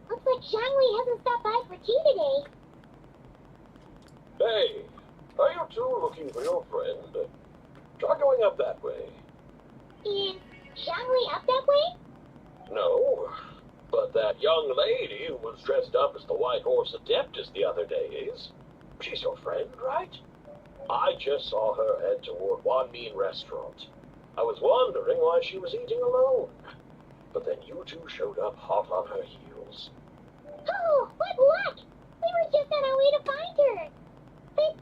Looks like Zhangli hasn't stopped by for tea today. Hey, are you two looking for your friend? Try going up that way. Is Zhangli up that way? No, but that young lady who was dressed up as the White Horse Adeptus the other day is. She's your friend, right? I just saw her head toward Wan Min restaurant. I was wondering why she was eating alone. But then you two showed up hot on her heels. Oh, what luck! We were just on our way to find her. But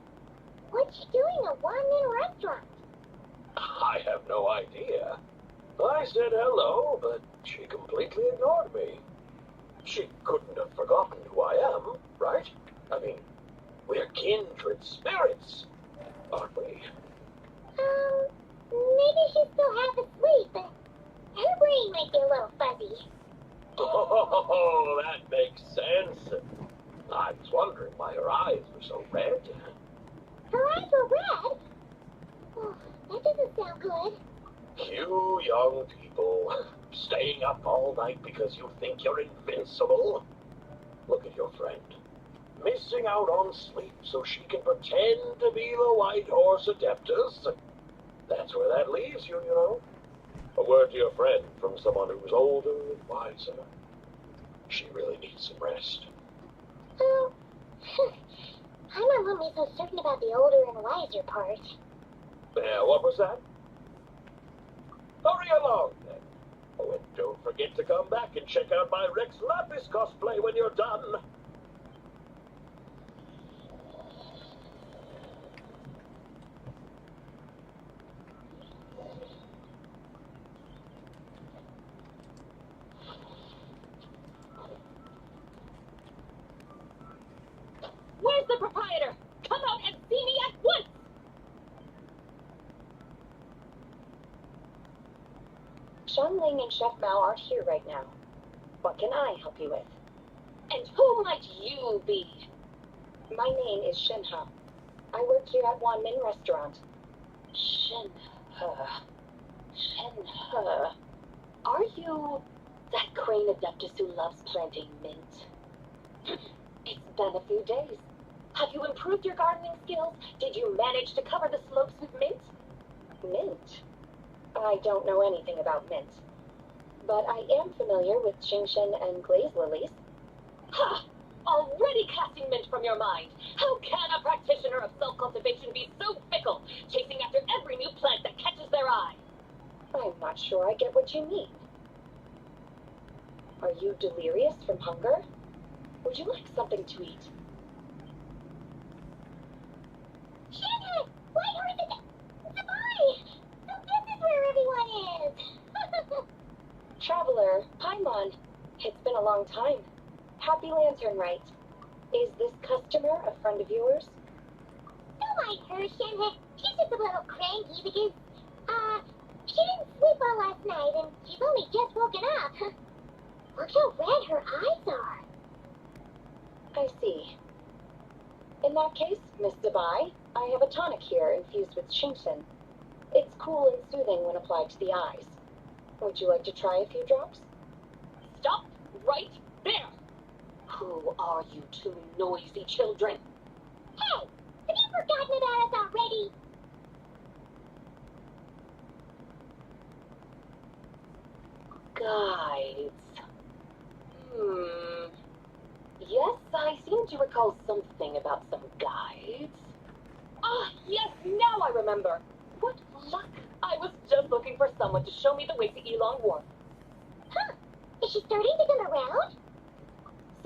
what's she doing at Wan Min restaurant? I have no idea. I said hello, but she completely ignored me. She couldn't have forgotten who I am, right? I mean, we're kindred spirits, aren't we? Maybe she's still half asleep, but her brain might be a little fuzzy. Oh, that makes sense. I was wondering why her eyes were so red. Her eyes were red? Oh, that doesn't sound good. You young people, staying up all night because you think you're invincible. Look at your friend. Missing out on sleep so she can pretend to be the White Horse Adeptus. That's where that leaves you, you know. A word to your friend from someone who's older and wiser. She really needs some rest. Oh, I don't want me so certain about the older and wiser part. Yeah, what was that? Hurry along, then. Oh, and don't forget to come back and check out my Rex Lapis cosplay when you're done. Where's the proprietor? Come out and see me at once! Xiangling and Chef Mao aren't here right now. What can I help you with? And who might you be? My name is Shenhe. I work here at Wan Min restaurant. Shenhe. Shenhe. Are you that crane adeptus who loves planting mint? It's been a few days. Have you improved your gardening skills? Did you manage to cover the slopes with mint? Mint? I don't know anything about mint. But I am familiar with Xingshen and glaze lilies. Ha! Already casting mint from your mind. How can a practitioner of self-cultivation be so fickle, chasing after every new plant that catches their eye? I'm not sure I get what you mean. Are you delirious from hunger? Would you like something to eat? Shenhe! White Horse Zibai! So this is where everyone is! Traveler, Paimon, it's been a long time. Happy Lantern Rite. Is this customer a friend of yours? Don't mind her, Shenhe. She's just a little cranky because, she didn't sleep well last night and she's only just woken up. Look how red her eyes are. I see. In that case, Miss Zibai, I have a tonic here infused with Xingshen. It's cool and soothing when applied to the eyes. Would you like to try a few drops? Stop right there! Who are you two noisy children? Hey, have you forgotten about us already? Guides. Yes, I seem to recall something about some guides. Ah, yes, now I remember. What luck! I was just looking for someone to show me the way to Elong Wharf. Huh, is she starting to come around?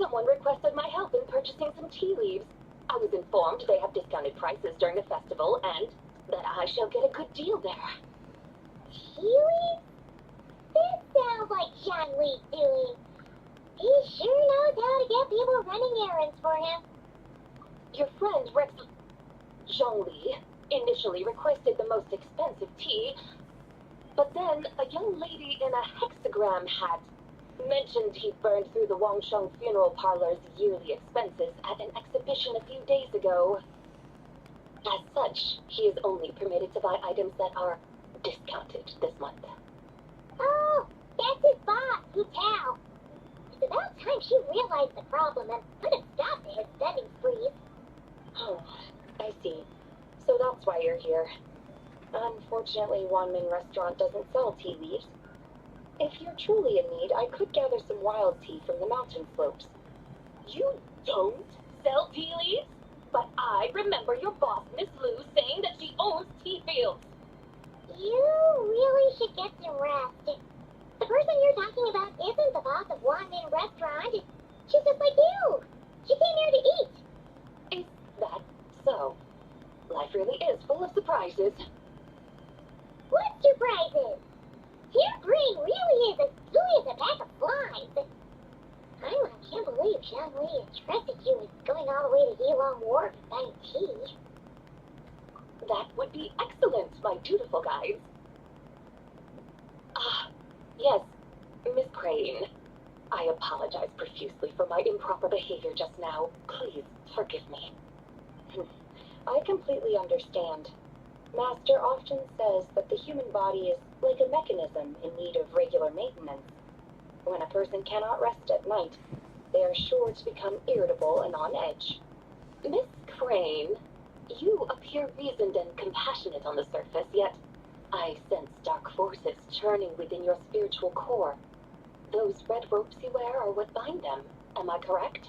Someone requested my help in purchasing some tea leaves. I was informed they have discounted prices during the festival and that I shall get a good deal there. Tea leaves? That sounds like Zhangli doing. He sure knows how to get people running errands for him. Your friend Rex Zhongli initially requested the most expensive tea, but then a young lady in a hexagram hat mentioned he burned through the Wangsheng funeral parlor's yearly expenses at an exhibition a few days ago. As such, he is only permitted to buy items that are discounted this month. Oh, that's his boss, you tell. It's about time she realized the problem and put a stop to his spending sprees. Oh, I see. So that's why you're here. Unfortunately, Wanmin Restaurant doesn't sell tea leaves. If you're truly in need, I could gather some wild tea from the mountain slopes. You don't sell tea leaves? But I remember your boss, Miss Lou, saying that she owns tea fields. You really should get some rest. The person you're talking about isn't the boss of Wanmin Restaurant. She's just like you. She came here to eat. Is that so? Life really is full of surprises. What surprises? Your brain really is as gooey as a pack of flies. I can't believe John Lee entrusted you with going all the way to Yilong Wharf and buying tea. That would be excellent, my dutiful guides. Ah, yes, Miss Crane. I apologize profusely for my improper behavior just now. Please forgive me. I completely understand. Master often says that the human body is like a mechanism in need of regular maintenance. When a person cannot rest at night, they are sure to become irritable and on edge. Miss Crane, you appear reasoned and compassionate on the surface, yet I sense dark forces churning within your spiritual core. Those red ropes you wear are what bind them. Am I correct?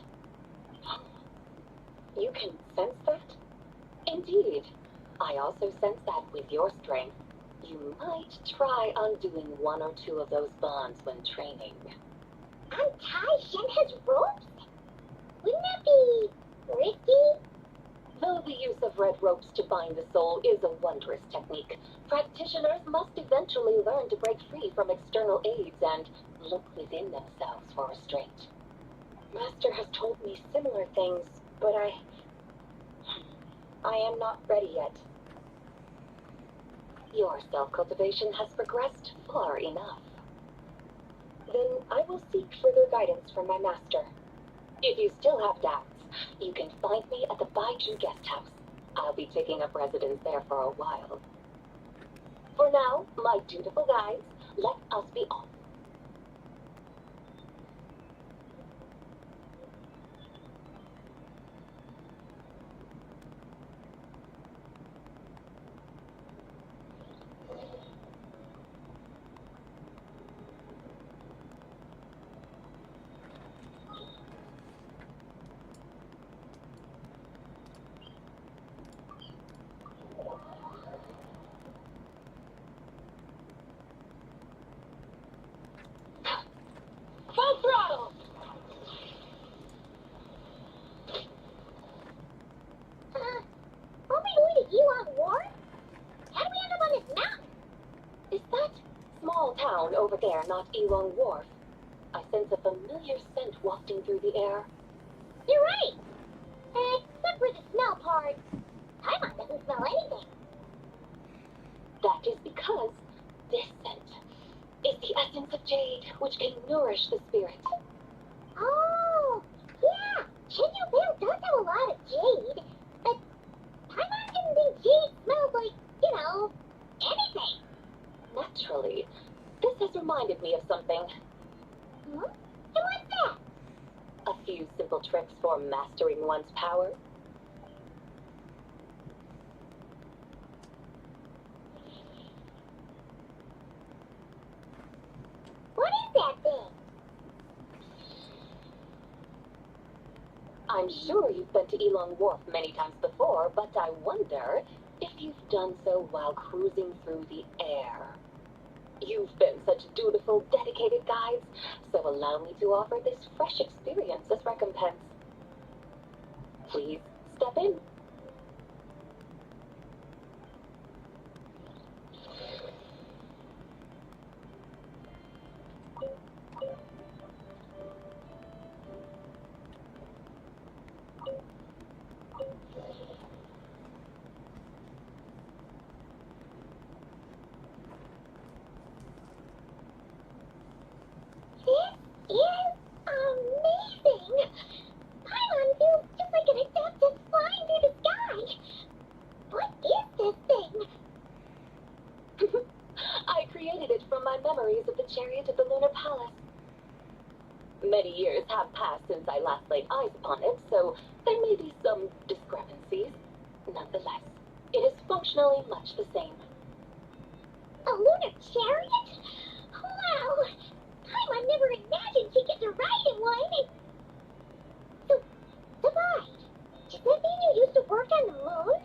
You can sense that? Indeed. I also sense that with your strength, you might try undoing one or two of those bonds when training. Untie Shenhe's ropes? Wouldn't that be risky? Though the use of red ropes to bind the soul is a wondrous technique, practitioners must eventually learn to break free from external aids and look within themselves for restraint. Master has told me similar things, but I am not ready yet. Your self-cultivation has progressed far enough. Then I will seek further guidance from my master. If you still have doubts, you can find me at the Baiju guest house. I'll be taking up residence there for a while. For now, my dutiful guides, let us be off. Full throttle! Are we going to Yilong Wharf? How do we end up on this mountain? Is that small town over there not Elong Wharf? I sense a familiar scent wafting through the air. You're right. Except for the smell part. Paimon doesn't smell anything. That is because this scent is the essence of jade, which can nourish the spirit. Oh, yeah. Shenyu Vale does have a lot of jade, but Paimon didn't think jade smells like, anything. Naturally, this has reminded me of something. Hmm? And what's that? A few simple tricks for mastering one's power. What is that thing? I'm sure you've been to Elong Wharf many times before, but I wonder if you've done so while cruising through the air. You've been such dutiful, dedicated guides, so allow me to offer this fresh experience as recompense. Please step in. This is amazing! Paimon feels just like an adaptive flying through What is this thing? I created it from my memories of the chariot at the Lunar Palace. Many years have passed since I last laid eyes upon it, so there may be some discrepancies. Nonetheless, it is functionally much the same. A lunar chariot? Wow! I never imagined she'd get to ride in one. So, Zibai, does that mean you used to work on the moon?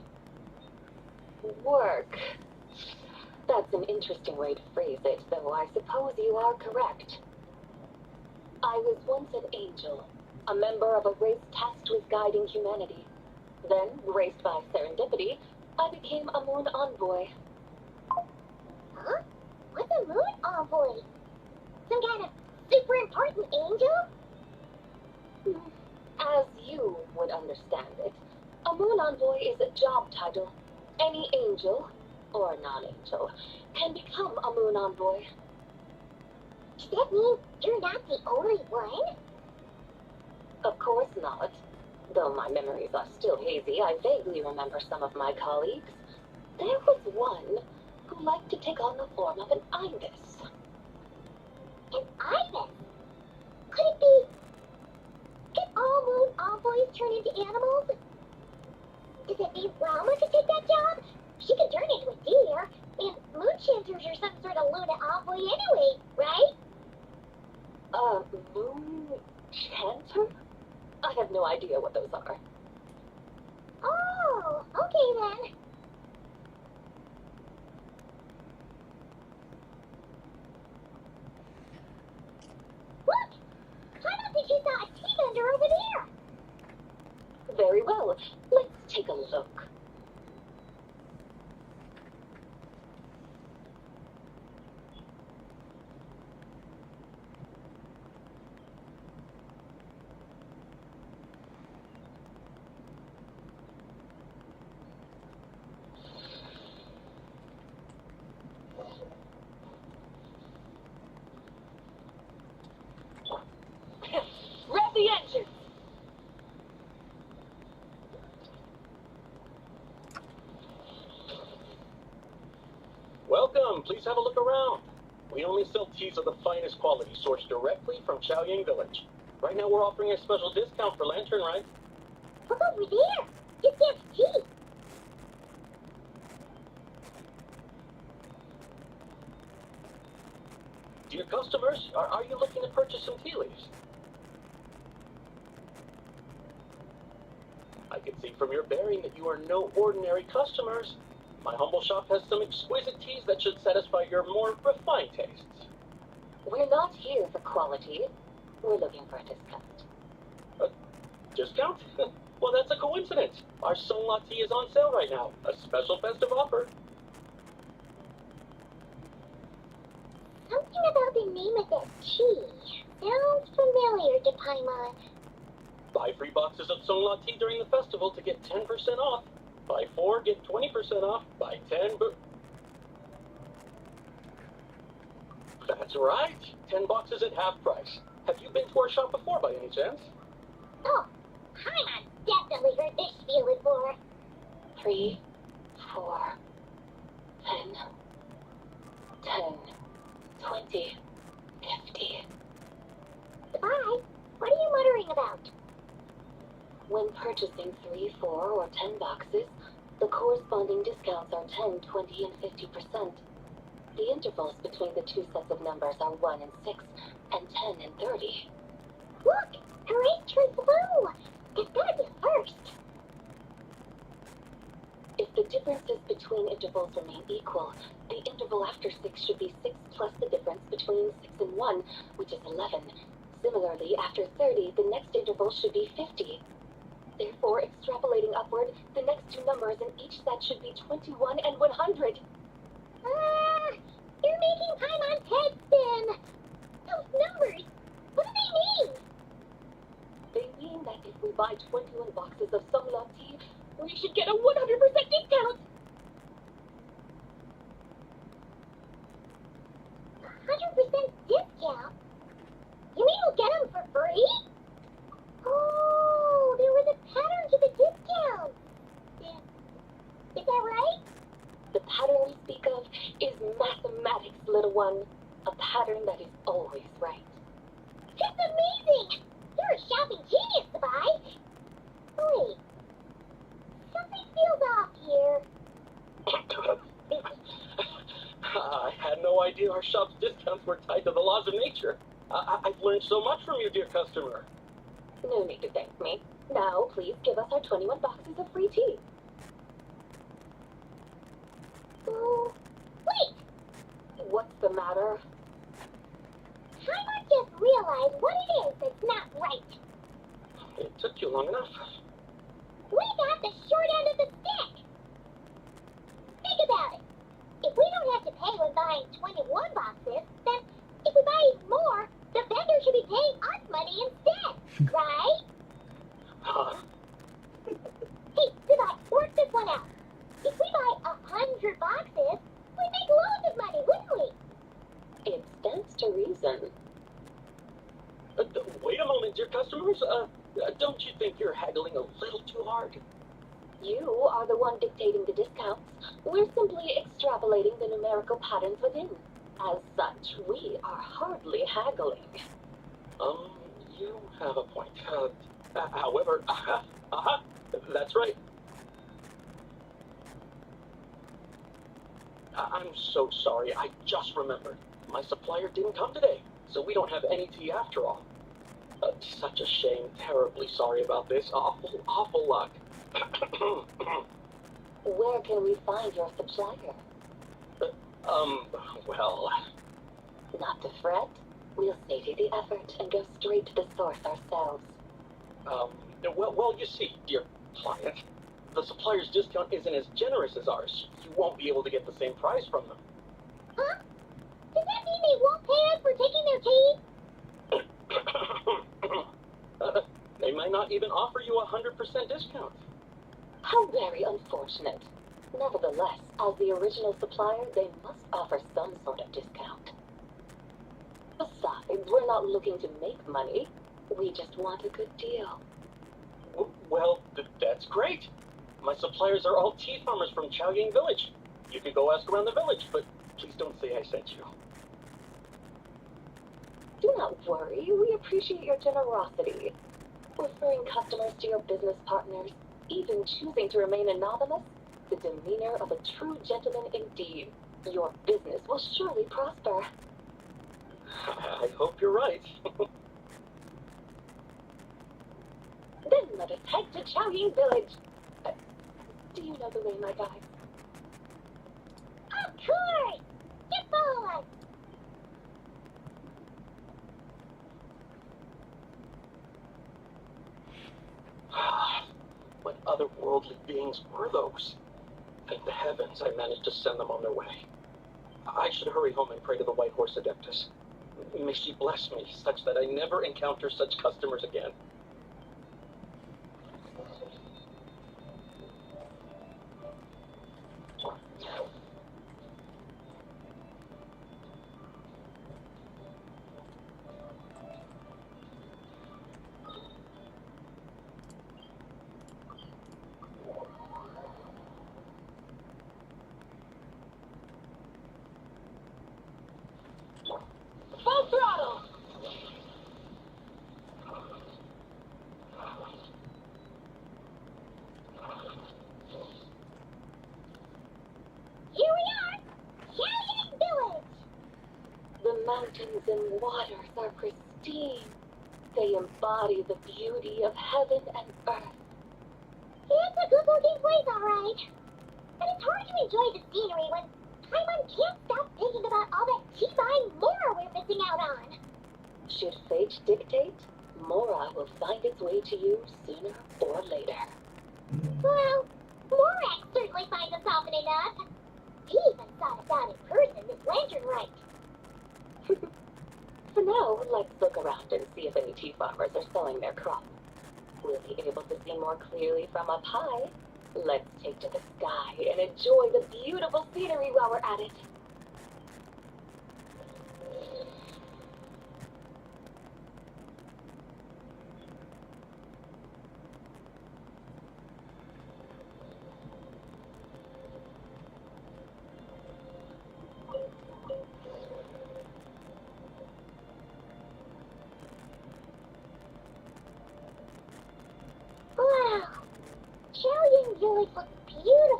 Work. That's an interesting way to phrase it, though I suppose you are correct. I was once an angel, a member of a race tasked with guiding humanity. Then, graced by serendipity, I became a moon envoy. Huh? What's a moon envoy? Some kind of super important angel? As you would understand it, a moon envoy is a job title. Any angel, or non-angel, can become a moon envoy. Does that mean you're not the only one? Of course not. Though my memories are still hazy, I vaguely remember some of my colleagues. There was one who liked to take on the form of an ibis. An ibis? Could it be... Can all moon envoys turn into animals? Does it mean Rama could take that job? She could turn into a deer, and moon chanters are some sort of lunar envoy anyway, right? Moon chanter? I have no idea what those are. Oh, okay then. Look! I don't think she saw a T-bender over there. Very well. Let's take a look. Rev the engine! Welcome, please have a look around. We only sell teas of the finest quality, sourced directly from Chaoyang Village. Right now we're offering a special discount for Lantren Rite. Look over there. It's their tea. Dear customers, are you looking to purchase some tea leaves? I can see from your bearing that you are no ordinary customers. My humble shop has some exquisite teas that should satisfy your more refined tastes. We're not here for quality. We're looking for a discount. Discount? Well, that's a coincidence. Our Songla tea is on sale right now. A special festive offer. Something about the name of that tea sounds familiar to Paimon. Buy 3 boxes of Songla tea during the festival to get 10% off. Buy 4, get 20% off. Buy 10, That's right. 10 boxes at half price. Have you been to our shop before by any chance? Oh, Paimon definitely heard this spiel before. 3, 4, 10, 10, 20, 50. Bye. What are you muttering about? When purchasing 3, 4, or 10 boxes, the corresponding discounts are 10, 20, and 50%. The intervals between the two sets of numbers are 1 and 6, and 10 and 30. Look! Her eyes turn blue! It's gotta be first. If the differences between intervals remain equal, the interval after 6 should be 6 plus the difference between 6 and 1, which is 11. Similarly, after 30, the next interval should be 50. Therefore, extrapolating upward, the next two numbers in each set should be 21 and 100. You're making Paimon's head spin. Those numbers, what do they mean? They mean that if we buy 21 boxes of Songla tea, we should get a 100% discount. 100% discount? You mean we'll get them for free? Oh, there was a pattern to the discount. Is that The pattern we speak of is mathematics, little one. A pattern that is always right. That's amazing! You're a shopping genius, Zibai. Wait, something feels off here. I had no idea our shop's discounts were tied to the laws of nature. I've learned so much from you, dear customer. No need to thank me. Now, please give us our 21 boxes of free tea. Oh, wait! What's the matter? I just realized what it is that's not right. It took you long enough. We got the short end of the stick. Think about it. If we don't have to pay when buying 21 boxes, then if we buy even more, the vendor should be paying us money instead, right? Huh? Hey, Zibai, work this one out. If we buy 100 boxes, we'd make loads of money, wouldn't we? It stands to reason. Wait a moment, dear customers. Don't you think you're haggling a little too hard? You are the one dictating the discounts. We're simply extrapolating the numerical patterns within. As such, we are hardly haggling. You have a point. However, that's right. I'm so sorry. I just remembered. My supplier didn't come today, so we don't have any tea after all. Such a shame. Terribly sorry about this. Awful luck. Where can we find your supplier? Well... Not to fret. We'll save you the effort and go straight to the source ourselves. Well, you see, dear client, the supplier's discount isn't as generous as ours. You won't be able to get the same price from them. Huh? Does that mean they won't pay us for taking their tea? They might not even offer you a 100% discount. How very unfortunate. Nevertheless, as the original supplier, they must offer some sort of discount. Besides, we're not looking to make money. We just want a good deal. Well, that's great. My suppliers are all tea farmers from Chaoying Village. You can go ask around the village, but please don't say I sent you. Do not worry, we appreciate your generosity. Referring customers to your business partners, even choosing to remain anonymous, the demeanor of a true gentleman indeed. Your business will surely prosper. I hope you're right. Then let us head to Chaoying Village. Do you know the way, my guys? Of course! Just follow us! What otherworldly beings were those? Thank the heavens I managed to send them on their way. I should hurry home and pray to the White Horse Adeptus. May she bless me such that I never encounter such customers again. Full throttle! Here we are! Chaoying Village! The mountains and waters are pristine. They embody the beauty of heaven and earth. It's a good-looking place, all right. But it's hard to enjoy the scenery when Paimon can't stop thinking about all that Zibai lore we're missing out on. Should fate dictate, Mora will find its way to you sooner or later. Well, Morak certainly finds us often enough. He even sought us out in person this Lantren Rite. For now, let's look around and see if any tea farmers are selling their crop. We'll be able to see more clearly from up high. Let's take to the sky and enjoy the beautiful scenery while we're at it.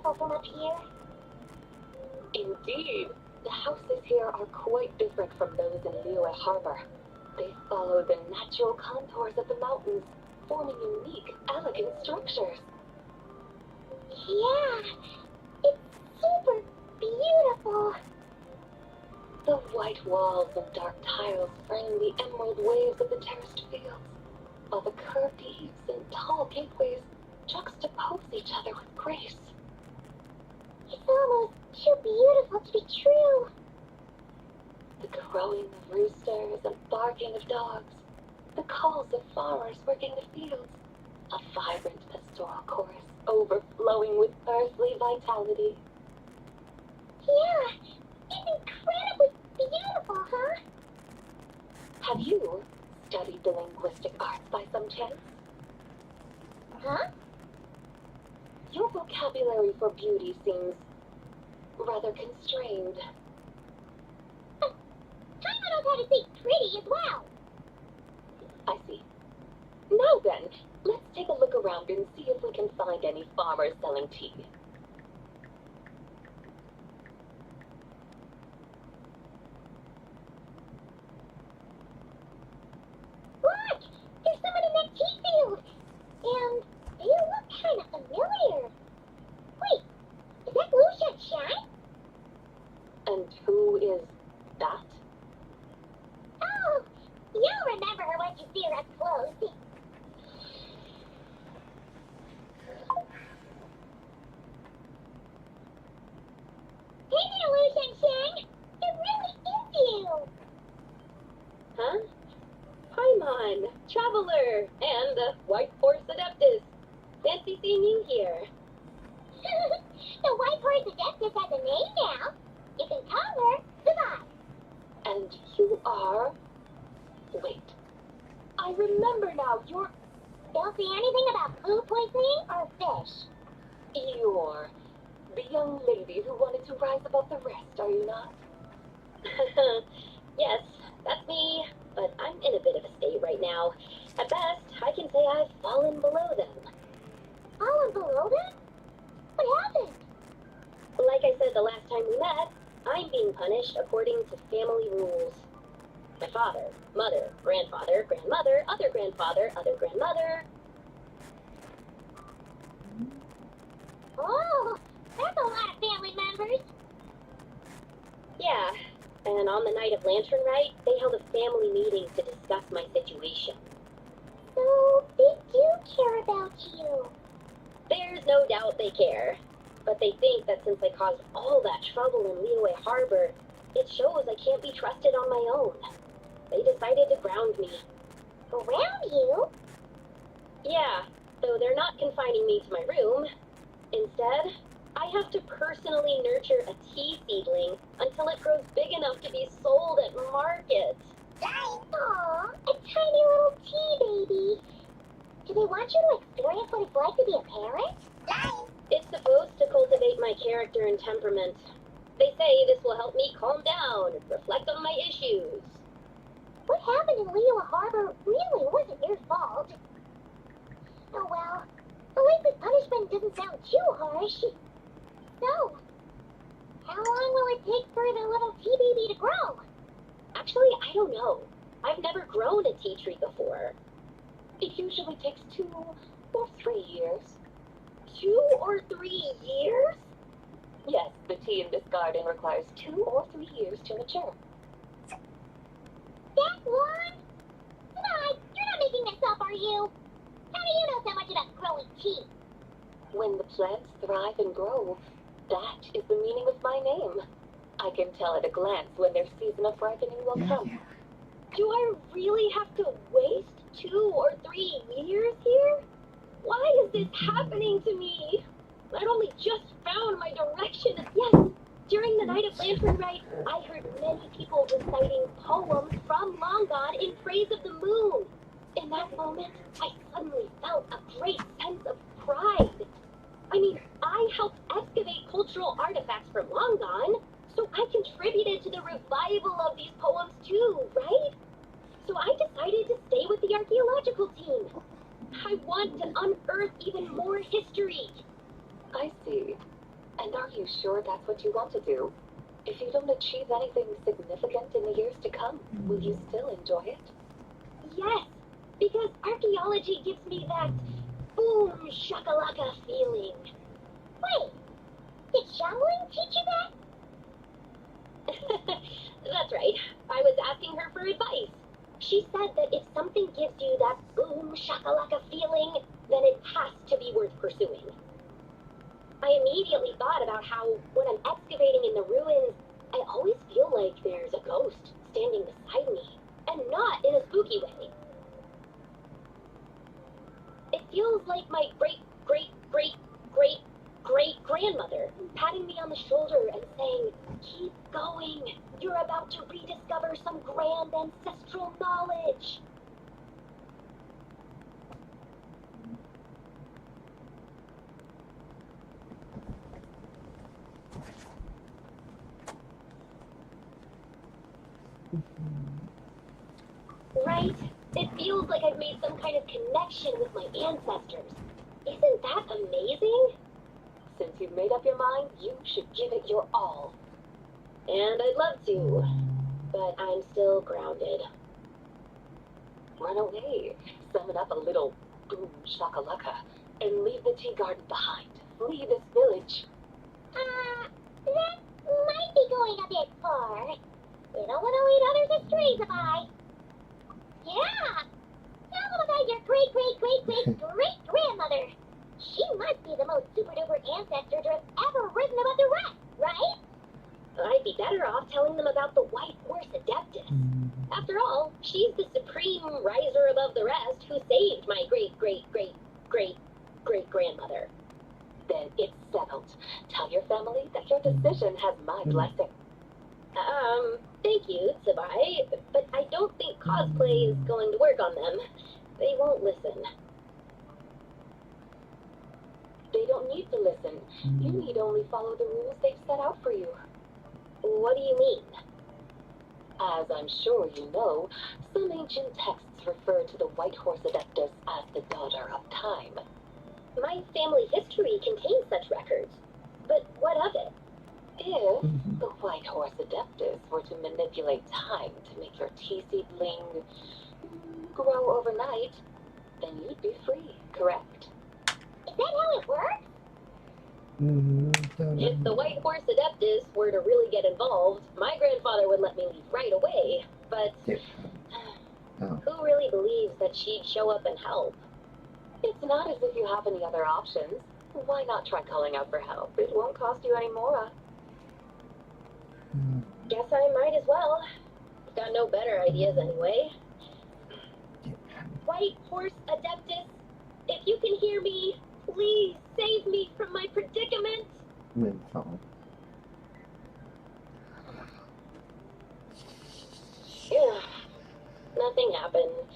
beautiful from up here. Indeed, the houses here are quite different from those in Liyue Harbor. They follow the natural contours of the mountains, forming unique, elegant structures. Yeah, it's super beautiful. The white walls and dark tiles frame the emerald waves of the terraced fields, while the curved eaves and tall gateways juxtapose each other with grace. It's almost too beautiful to be true. The crowing of roosters and barking of dogs, the calls of farmers working the fields, a vibrant pastoral chorus overflowing with earthly vitality. Yeah, it's incredibly beautiful, huh? Have you studied the linguistic arts by some chance? Huh? Your vocabulary for beauty seems rather constrained. Paimon knows how to say pretty as well. I see. Now then, let's take a look around and see if we can find any farmers selling tea. Look! There's someone in that tea field! And they look kind of familiar. Wait, is that Lucia Shine? And who is that? Oh, you'll remember her when you see her up close. Hey there, Lucia Shine! It really is you! Huh? Paimon, Traveler, and the White Horse Adeptus. Fancy seeing you here. The White Horse Adeptus has a name now. You can call her Zibai. And you are... Wait. I remember now, you're... Don't say anything about food poisoning or fish. You're the young lady who wanted to rise above the rest, are you not? Yes, that's me, but I'm in a bit of a state right now. At best, I can say I've fallen below them. Fallen below them? What happened? Like I said the last time we met, I'm being punished according to family rules. My father, mother, grandfather, grandmother, other grandfather, other grandmother. Oh, that's a lot of family members. Yeah, and on the night of Lantren Rite, they held a family meeting to discuss my situation. So, they do care about you. There's no doubt they care, but they think that since I caused all that trouble in Liyue Harbor, it shows I can't be trusted on my own. They decided to ground me. Around you? Yeah, though they're not confining me to my room. Instead, I have to personally nurture a tea seedling until it grows big enough to be sold at market. Aw, a tiny little tea baby. Do they want you to experience what it's like to be a parent? It's supposed to cultivate my character and temperament. They say this will help me calm down, reflect on my issues. What happened in Liyue Harbor really wasn't your fault. Oh well, at least the punishment doesn't sound too harsh. So, how long will it take for the little tea baby to grow? Actually, I don't know. I've never grown a tea tree before. It usually takes 2 or 3 years. 2 or 3 years? Yes, the tea in this garden requires 2 or 3 years to mature. That long? Bye, you're not making this up, are you? How do you know so much about growing tea? When the plants thrive and grow, that is the meaning of my name. I can tell at a glance when their season of ripening will come. Do I really have to waste 2 or 3 years here? Why is this happening to me? I'd only just found my direction. Yes, during the night of Lantren Rite, I heard many people reciting poems from Long Gone in praise of the moon. In that moment, I suddenly felt a great sense of pride. I mean, I helped excavate cultural artifacts from Long Gone, so I contributed to the revival of these poems too, right? So I decided to stay with the archaeological team. I want to unearth even more history. I see. And are you sure that's what you want to do? If you don't achieve anything significant in the years to come, will you still enjoy it? Yes, because archaeology gives me that boom shakalaka feeling. Wait, did Shaolin teach you that? That's right. I was asking her for advice. She said that if something gives you that boom shakalaka feeling, then it has to be worth pursuing. I immediately thought about how when I'm excavating in the ruins, I always feel like there's a ghost standing beside me, and not in a spooky way. It feels like my great-great-great-great-great-grandmother patting me on the shoulder and saying, "Keep going. You're about to rediscover some grand ancestral knowledge." Right? It feels like I've made some kind of connection with my ancestors. Isn't that amazing? Since you've made up your mind, you should give it your all. And I'd love to, but I'm still grounded. Run away, summon up a little boom shakalaka, and leave the tea garden behind. Flee this village. That might be going a bit far. You don't want to lead others astray, Zibai. Yeah! Tell them about your great-great-great-great-great-grandmother. She must be the most super-duper ancestor to have ever written about the rest, right? I'd be better off telling them about the White Horse Adeptus. After all, she's the supreme riser above the rest who saved my great-great-great-great-great-grandmother. Then it's settled. Tell your family that your decision has my blessing. Thank you, Zibai, but I don't think cosplay is going to work on them. They won't listen. They don't need to listen. You need only follow the rules they've set out for you. What do you mean? As I'm sure you know, some ancient texts refer to the White Horse Adeptus as the Daughter of Time. My family history contains such records. But what of it? If the White Horse Adeptus were to manipulate time to make your tea seedling grow overnight, then you'd be free, correct? Is that how it works? If the White Horse Adeptus were to really get involved, my grandfather would let me leave right away. But who really believes that she'd show up and help? It's not as if you have any other options. Why not try calling out for help? It won't cost you any more. Guess I might as well. Got no better ideas anyway. White Horse Adeptus, if you can hear me, please save me from my predicament. Yeah, nothing happened,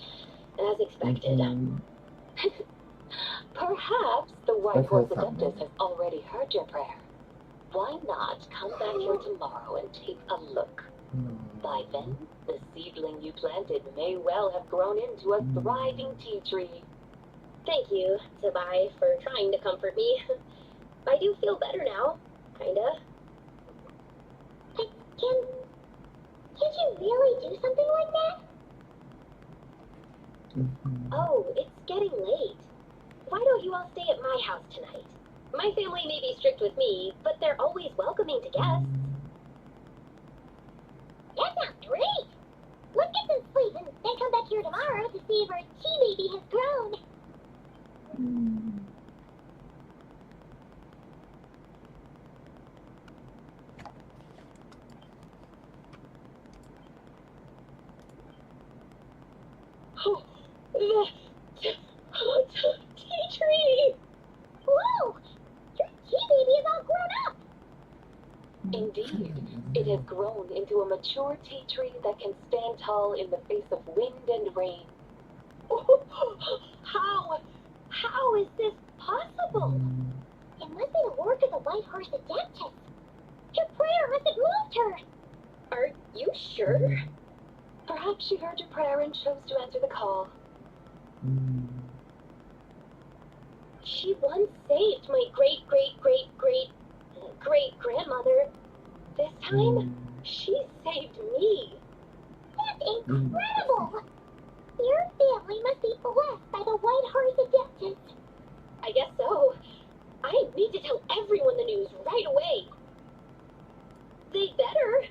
as expected. Perhaps the White Horse Adeptus has already heard your prayer. Why not come back here tomorrow and take a look? By then, the seedling you planted may well have grown into a thriving tea tree. Thank you, Zibai, for trying to comfort me. I do feel better now, kinda. Can't you really do something like that? Oh, it's getting late. Why don't you all stay at my house tonight? My family may be strict with me, but they're always welcoming to guests. That sounds great! Let's get some sleep and then come back here tomorrow to see if our tea baby has grown. Oh, the tea tree! Whoa! Your tea baby is all grown up! Indeed, it has grown into a mature tea tree that can stand tall in the face of wind and rain. How is this possible? It must be the work of the White Horse Adeptus. Your prayer must have moved her. Are you sure? Perhaps she heard your prayer and chose to answer the call. She once saved my time, she saved me. That's incredible! Your family must be blessed by the White Horse Adeptus. I guess so. I need to tell everyone the news right away. They better.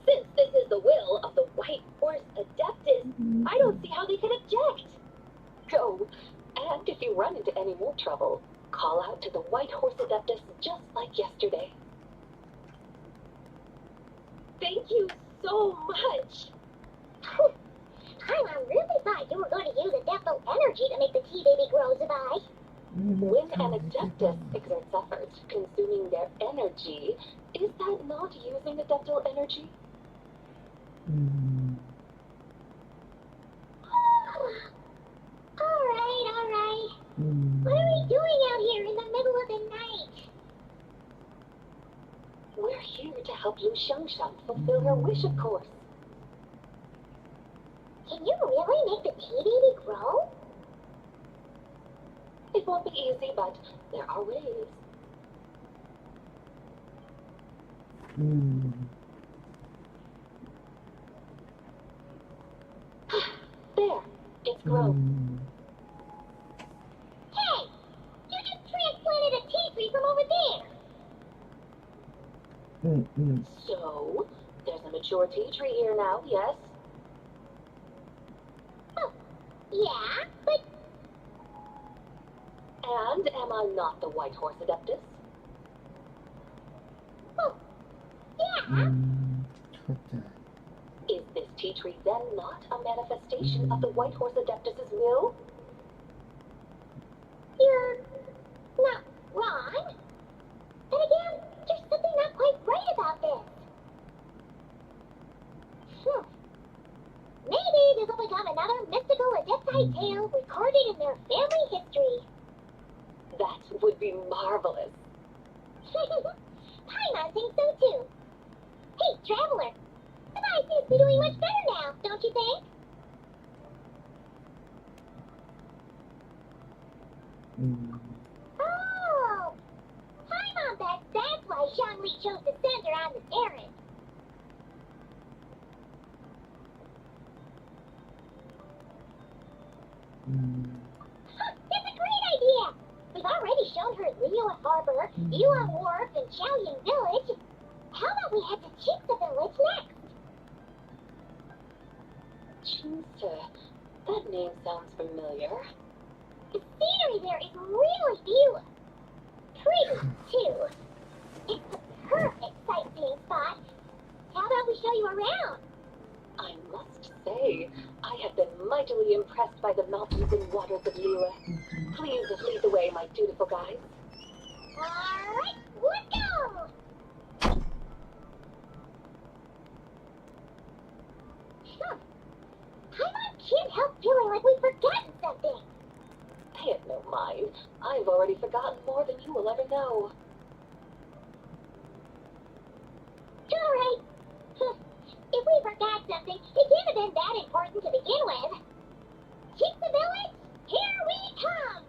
Since this is the will of the White Horse Adeptus, I don't see how they could object. Go. And if you run into any more trouble, call out to the White Horse Adeptus just like yesterday. Thank you so much. I really thought you were going to use Adeptal energy to make the tea baby grow, Zibai. When an Adeptus exerts effort, consuming their energy, is that not using Adeptal energy? Alright. What are we doing out here in the middle of the night? We're here to help Lu Shangshang fulfill her wish, of course. Can you really make the tea baby grow? It won't be easy, but there are ways. There, it's grown. Hey! You just transplanted a tea tree from over there! So, there's a mature tea tree here now, yes? Oh, yeah, but... And am I not the White Horse Adeptus? Oh, yeah. Is this tea tree then not a manifestation of the White Horse Adeptus's will? You're not wrong. But again, there's something not quite right about this. Maybe this will become another mystical Adepti tale recorded in their family history. That would be marvelous. Paimon thinks so too. Hey, Traveler, Zibai seems to be doing much better now, don't you think? Oh! Paimon bets that's why Zhongli chose to send her on this errand. That's a great idea! We've already shown her Liyue Harbor, Yuan Wharf, and Xiaoying Village. How about we head to Chingsa Village next? Chingsa, that name sounds familiar. The scenery there is really beautiful. Pretty, too. It's the perfect sightseeing spot. How about we show you around? I must say, I have been mightily impressed by the mountains and waters of Liyue. Please lead the way, my dutiful guides. Alright, let's go! Paimon can't help feeling like we've forgotten something. Pay it no mind. I've already forgotten more than you will ever know. Alright. If we forgot something, it can't have been that important to begin with. Keep the village, here we come!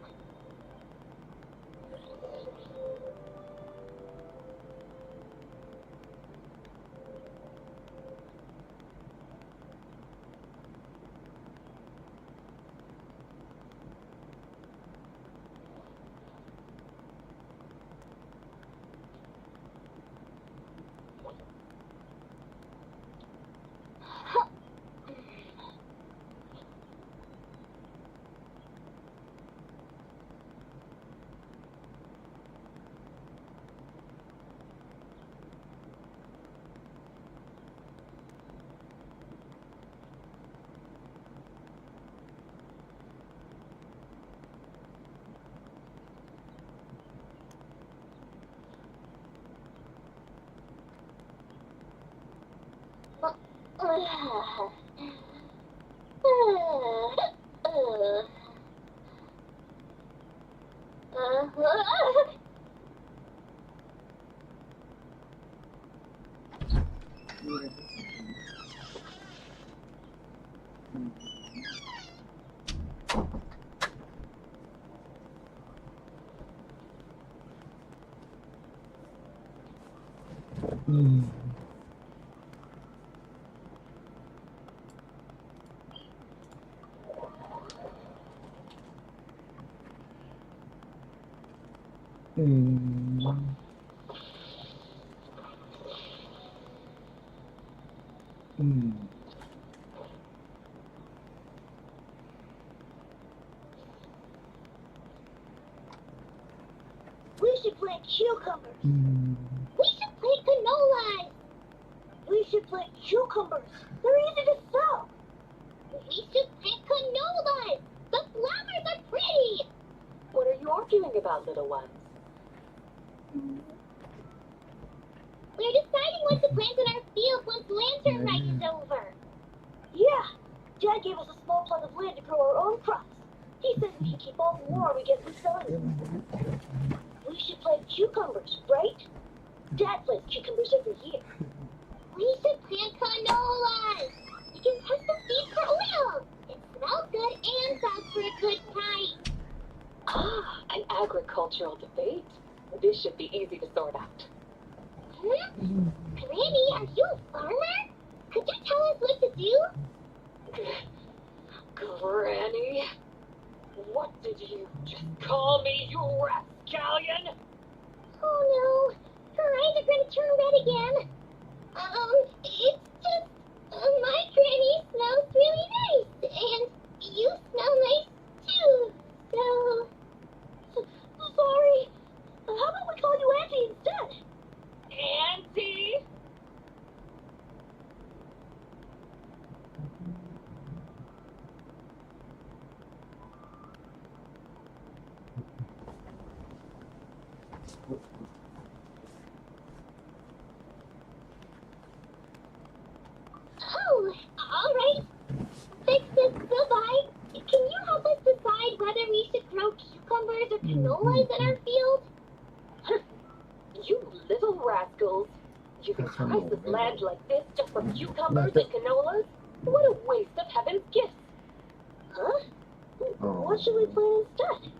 อืมอืม We should plant cucumbers. อืม We should plant canolas. We should plant cucumbers. They're easy to sow. We should plant canolas. The flowers are pretty. What are you arguing about, little ones? We're deciding what to plant in our field once Lantern Rite is over. Yeah. Dad gave us a small plot of land to grow our own crops. He says we should keep all the more we get from selling. We should plant cucumbers, right? Dad plants cucumbers every year. We should plant canolas. We can test the seeds for oil. It smells good and sells for a good price. Ah, an agricultural debate. This should be easy to sort out. Huh? Granny, are you a farmer? Could you tell us what to do? Granny? What did you just call me, you rascallion? Oh no, her eyes are gonna turn red again. It's just, my granny smells really nice, and you smell nice too, so... Sorry. How about we call you Auntie instead? Auntie? Oh, all right. Fix this, Zibai. Can you help us decide whether we should grow cucumbers or canolas in our field? You little rascals. You can price this land like this just for cucumbers and canolas? What a waste of heaven's gifts. Huh? What should we plant instead?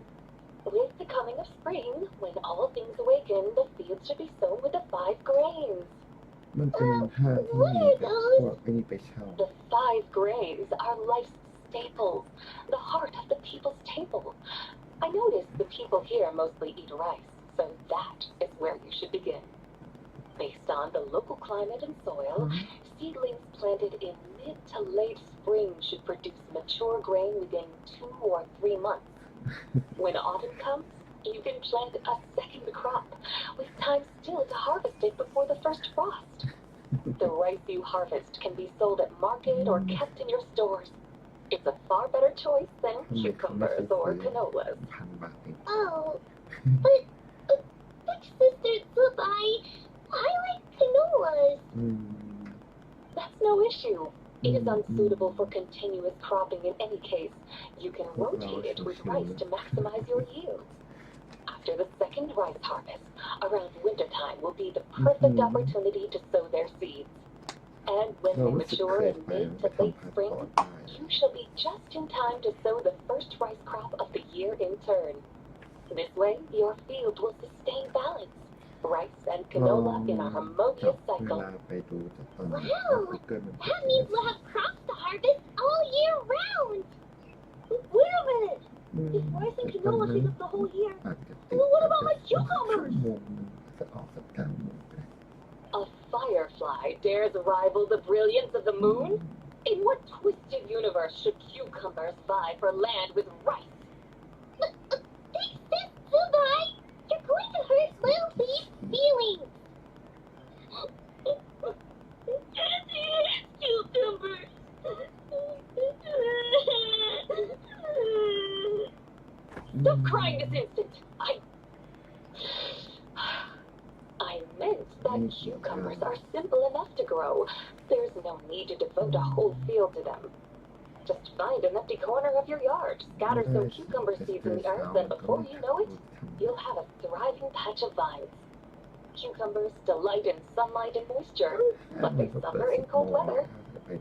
With the coming of spring, when all things awaken, the fields should be sown with the 5 grains. มันเป็นท่าที่แบบพวกไอ้นี่ไปเช่า The 5 grains are life's staples, the heart of the people's table. I notice the people here mostly eat rice, so that is where you should begin. Based on the local climate and soil, seedlings planted in mid to late spring should produce mature grain within 2 or 3 months. When autumn comes, you can plant a second crop, with time still to harvest it before the first frost. The rice you harvest can be sold at market or kept in your stores. It's a far better choice than cucumbers or canolas. พันบาทเอง Oh, but big sister Zibai, I like canolas. อืม That's no issue. It is unsuitable for continuous cropping in any case. You can rotate it with rice to maximize your yields. After the second rice harvest, around wintertime will be the perfect opportunity to sow their seeds. And when เรา they รู้สึก mature เคย in ไป mid ไป to ทำ late พาสป spring, อร์ตได้ you shall be just in time to sow the first rice crop of the year in turn. This way, your field will sustain balance. Rice and canola in a จับ harmonious เว cycle. ลาไปดูจากตอน Wow, เกิดมัน that means we'll have crops to harvest all year round. Wait a minute. อืม If rice and ตอน canola นั้น take up the whole year, อาจจะติด well, what อาจ about จะ my ชั่ว cucumbers? โมงนึงจะออกสัก9 โมง A firefly dares rival the brilliance of the moon? In what twisted universe should cucumbers vie for land with rice? Fix this, Zibai. You're going to hurt little Thief's feelings. Cucumbers. Stop crying this instant. I meant that cucumbers are simple enough to grow. There's no need to devote a whole field to them. Just find an empty corner of your yard, scatter some cucumber seeds in the earth, and before you know it, you'll have a thriving patch of vines. Cucumbers delight in sunlight and moisture, but they suffer in cold weather.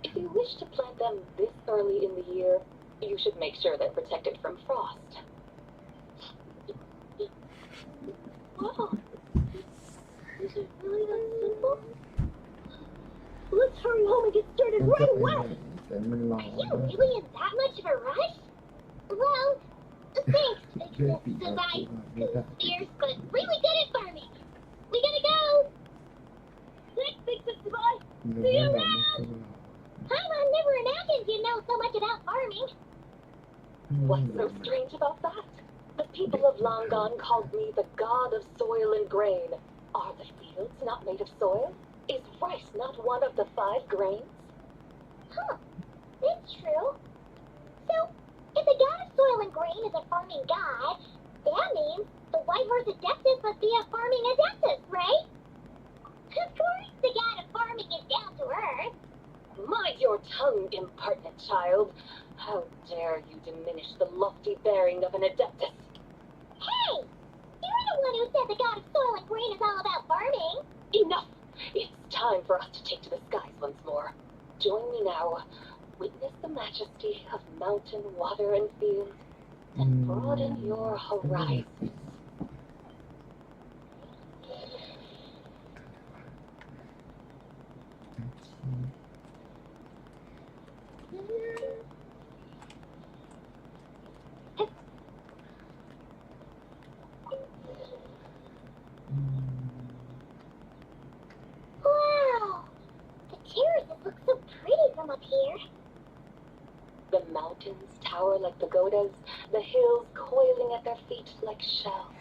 If you wish to plant them this early in the year, you should make sure they're protected from frost. Wow. Is it really that simple? Let's hurry home and get started มันจะ right ไปไหน away. แต่มันร้อน Are you really in that much of a rush? Well, thanks, Big เลื่อนปีกเอา Zibai, ตัวไม่ได้ fierce but really good at farming. We gotta go. Let's fix it, Zibai. หรือว่าเราไม่สู้เรา Paimon never imagined you'd know so much about farming. What's so strange about that? The people of long gone called me the god of soil and grain. Are the fields not made of soil? Is rice not one of the 5 grains? Huh. That's true. So, if the god of soil and grain is a farming god, that means the white horse adeptus must be a farming adeptus, right? Of course, the god of farming is down to earth. Mind your tongue, impertinent child. How dare you diminish the lofty bearing of an adeptus? Hey! You're the one who said the god of soil and grain is all about farming. Enough! It's time for us to take to the skies once more. Join me now. Witness the majesty of mountain, water, and field, and broaden your horizons. Wow! The terraces look so pretty from up here. The mountains tower like pagodas, the hills coiling at their feet like shells.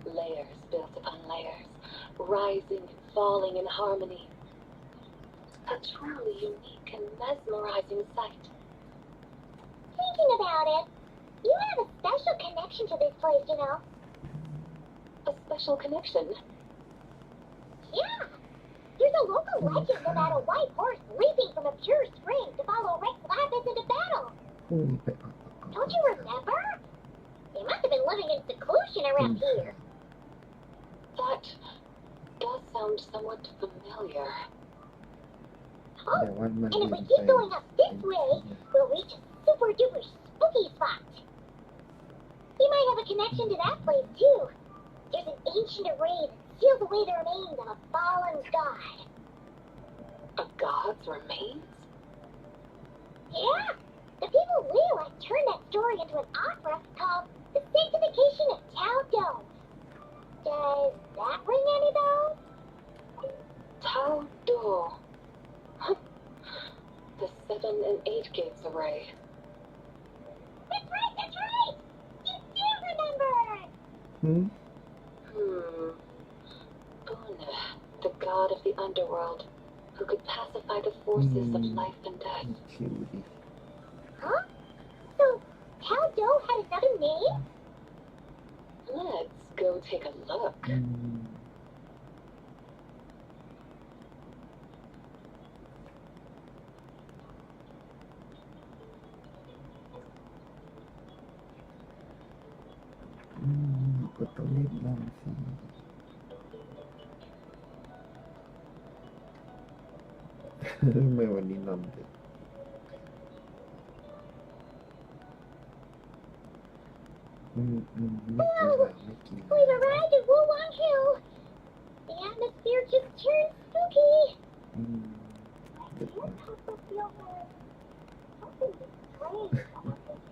Layers built upon layers, rising and falling in harmony. A truly unique and mesmerizing sight. Thinking about it, you have a special connection to this place, you know. A special connection. Yeah! There's a local legend about a white horse leaping from a pure spring to follow Rex Lapis into battle. พรุ่งนี้ไปออก Don't you remember? They must have been living in seclusion around here. That does sound somewhat familiar. Oh, แต่ว่ามัน and ลื if ม we ไป keep going up this way, we'll reach a super duper spooky spot. You might have a connection to that place too. There's an ancient array that seals away the remains of a fallen god. A god's remains? Yeah! The people of Liyue turned that story into an opera called The Sanctification of Tao Dome. Does that ring any bells? Tao Do. The 7 and 8 gates array. That's right, that's right! You do remember! หืม Buna, the god of the underworld, who could pacify the forces of life and death. คิวดิ Huh? So, Tao Do had another name? Let's go take a look. อืม ก็ต้องเล่นบ้างสิทำไมวันนี้นอนดึกไม่กินแล้วไม่กินแล้ว We've arrived at Wulong Hill. The atmosphere just turned spooky. ดึก I มาก can't help but feel like something strange about this.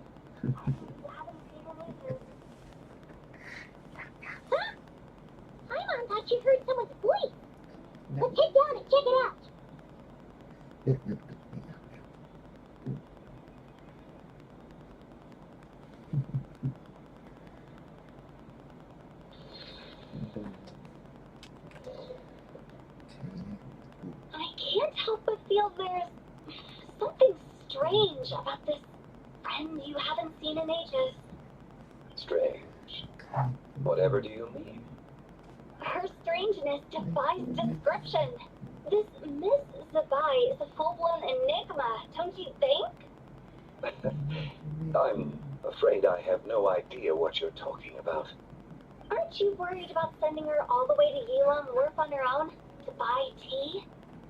You haven't seen anything. Huh? Paimon thought she heard someone's voice. Let's head down and check it out. ดึกไม่อยาก I can't help but feel there's something strange about this friend you haven't seen in ages. Strange. Whatever do you mean? Her strangeness defies description. This Miss Zibai is a full-blown enigma, don't you think? I'm afraid I have no idea what you're talking about. Aren't you worried about sending her all the way to Yulon Wharf on her own to buy tea?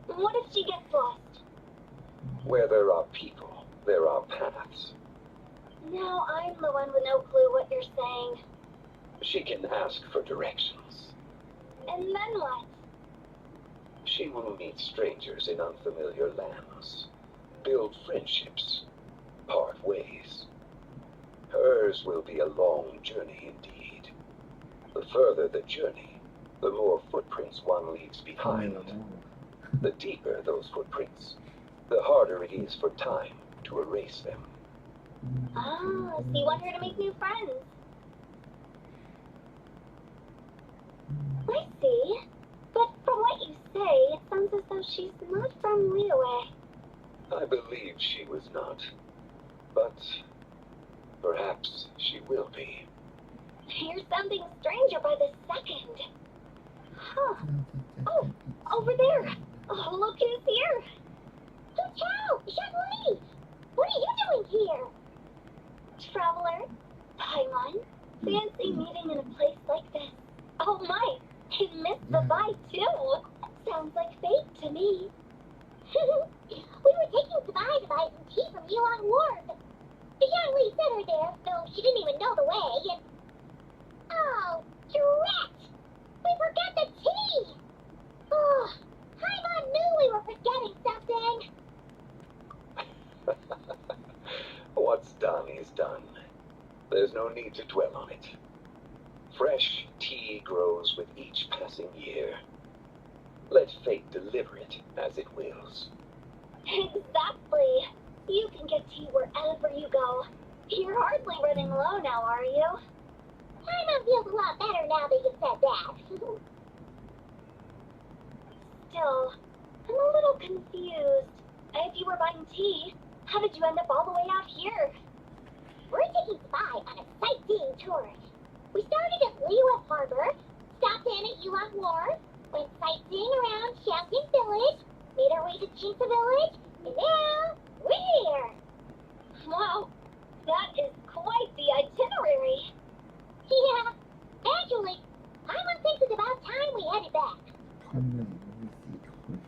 What if she gets lost? Where there are people, there are paths. Now I'm the one with no clue what you're saying. She can ask for directions. And then what? She will meet strangers in unfamiliar lands, build friendships, part ways. Hers will be a long journey indeed. The further the journey, the more footprints one leaves ทำไม behind. เราไม่ The deeper those footprints, the harder it is for time to erase them. Ah, so you want her to make new friends? I see. But from what you say, it sounds as though she's not from Liyue. I believe she was not. But perhaps she will be. You're sounding stranger by the second. Huh. Oh, over there. Oh, look who's here. Ciao, Jean-Louis. What are you doing here? Traveler, Paimon, fancy meeting in a place like this. Oh my, I missed the bite too. Sounds like fate to me. We were taking Zibai to buy some tea from Yuan Ward. Jean-Louis sent her there, though she didn't even know the way, and... Oh, drat! We forgot the tea! Oh, Paimon knew we were forgetting something. What's done is done. There's no need to dwell on it. Fresh tea grows with each passing year. Let fate deliver it as it wills. Exactly. You can get tea wherever you go. You're hardly running low now, are you? Paimon feels a lot better now that you said that. Still, I'm a little confused. If you were buying tea, how did you end up all the way out here? We're taking Zibai on a sightseeing tour. We started at Liyue Harbor, stopped in at Yuan Wharf, went sightseeing around Shanghai Village, made our way to Jinta Village, and now we're here. Wow, that is quite the itinerary. Yeah, actually, Paimon thinks it's about time we headed back. คนหนึ่งมี4 คน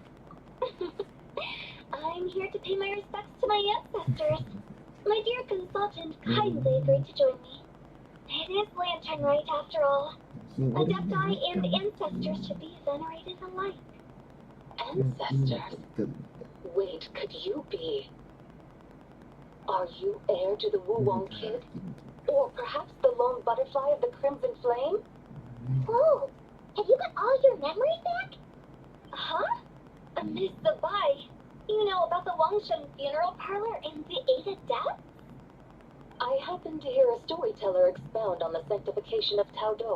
I'm here to pay my respects to my ancestors. My dear consultant kindly agreed to join me. It is Lantren Rite after all. คิดว่าได้ Adepti and ancestors should be venerated alike. Ancestors? ตื่น Wait, could you be? Are you heir to the Wulong Kid? Or perhaps the lone butterfly of the Crimson Flame? Oh, have you got all your memories back? Huh? Miss Zibai, you know about the Wangshen funeral parlor and the Ada death? I happened to hear a storyteller expound on the sanctification of Taodo.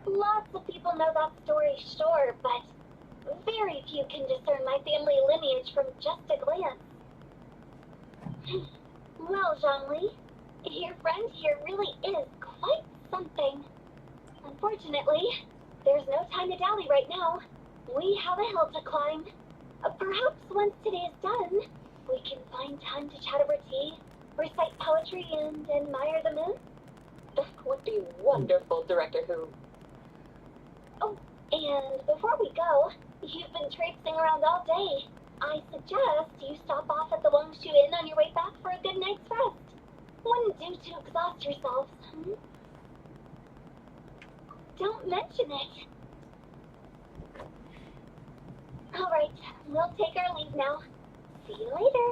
Lots of people know that story, sure, but very few can discern my family lineage from just a glance. Well, Zhongli, your friend here really is quite something. Unfortunately, there's no time to dally right now. We have a hill to climb. Perhaps once today is done, we can find time to chat over tea, recite poetry, and admire the moon. That would be wonderful, Director Who. Oh, and before we go, you've been traipsing around all day. I suggest you stop off at the Wangshu Inn on your way back for a good night's rest. Wouldn't do to exhaust yourselves, hmm? Don't mention it. All right, we'll take our leave now. See you later.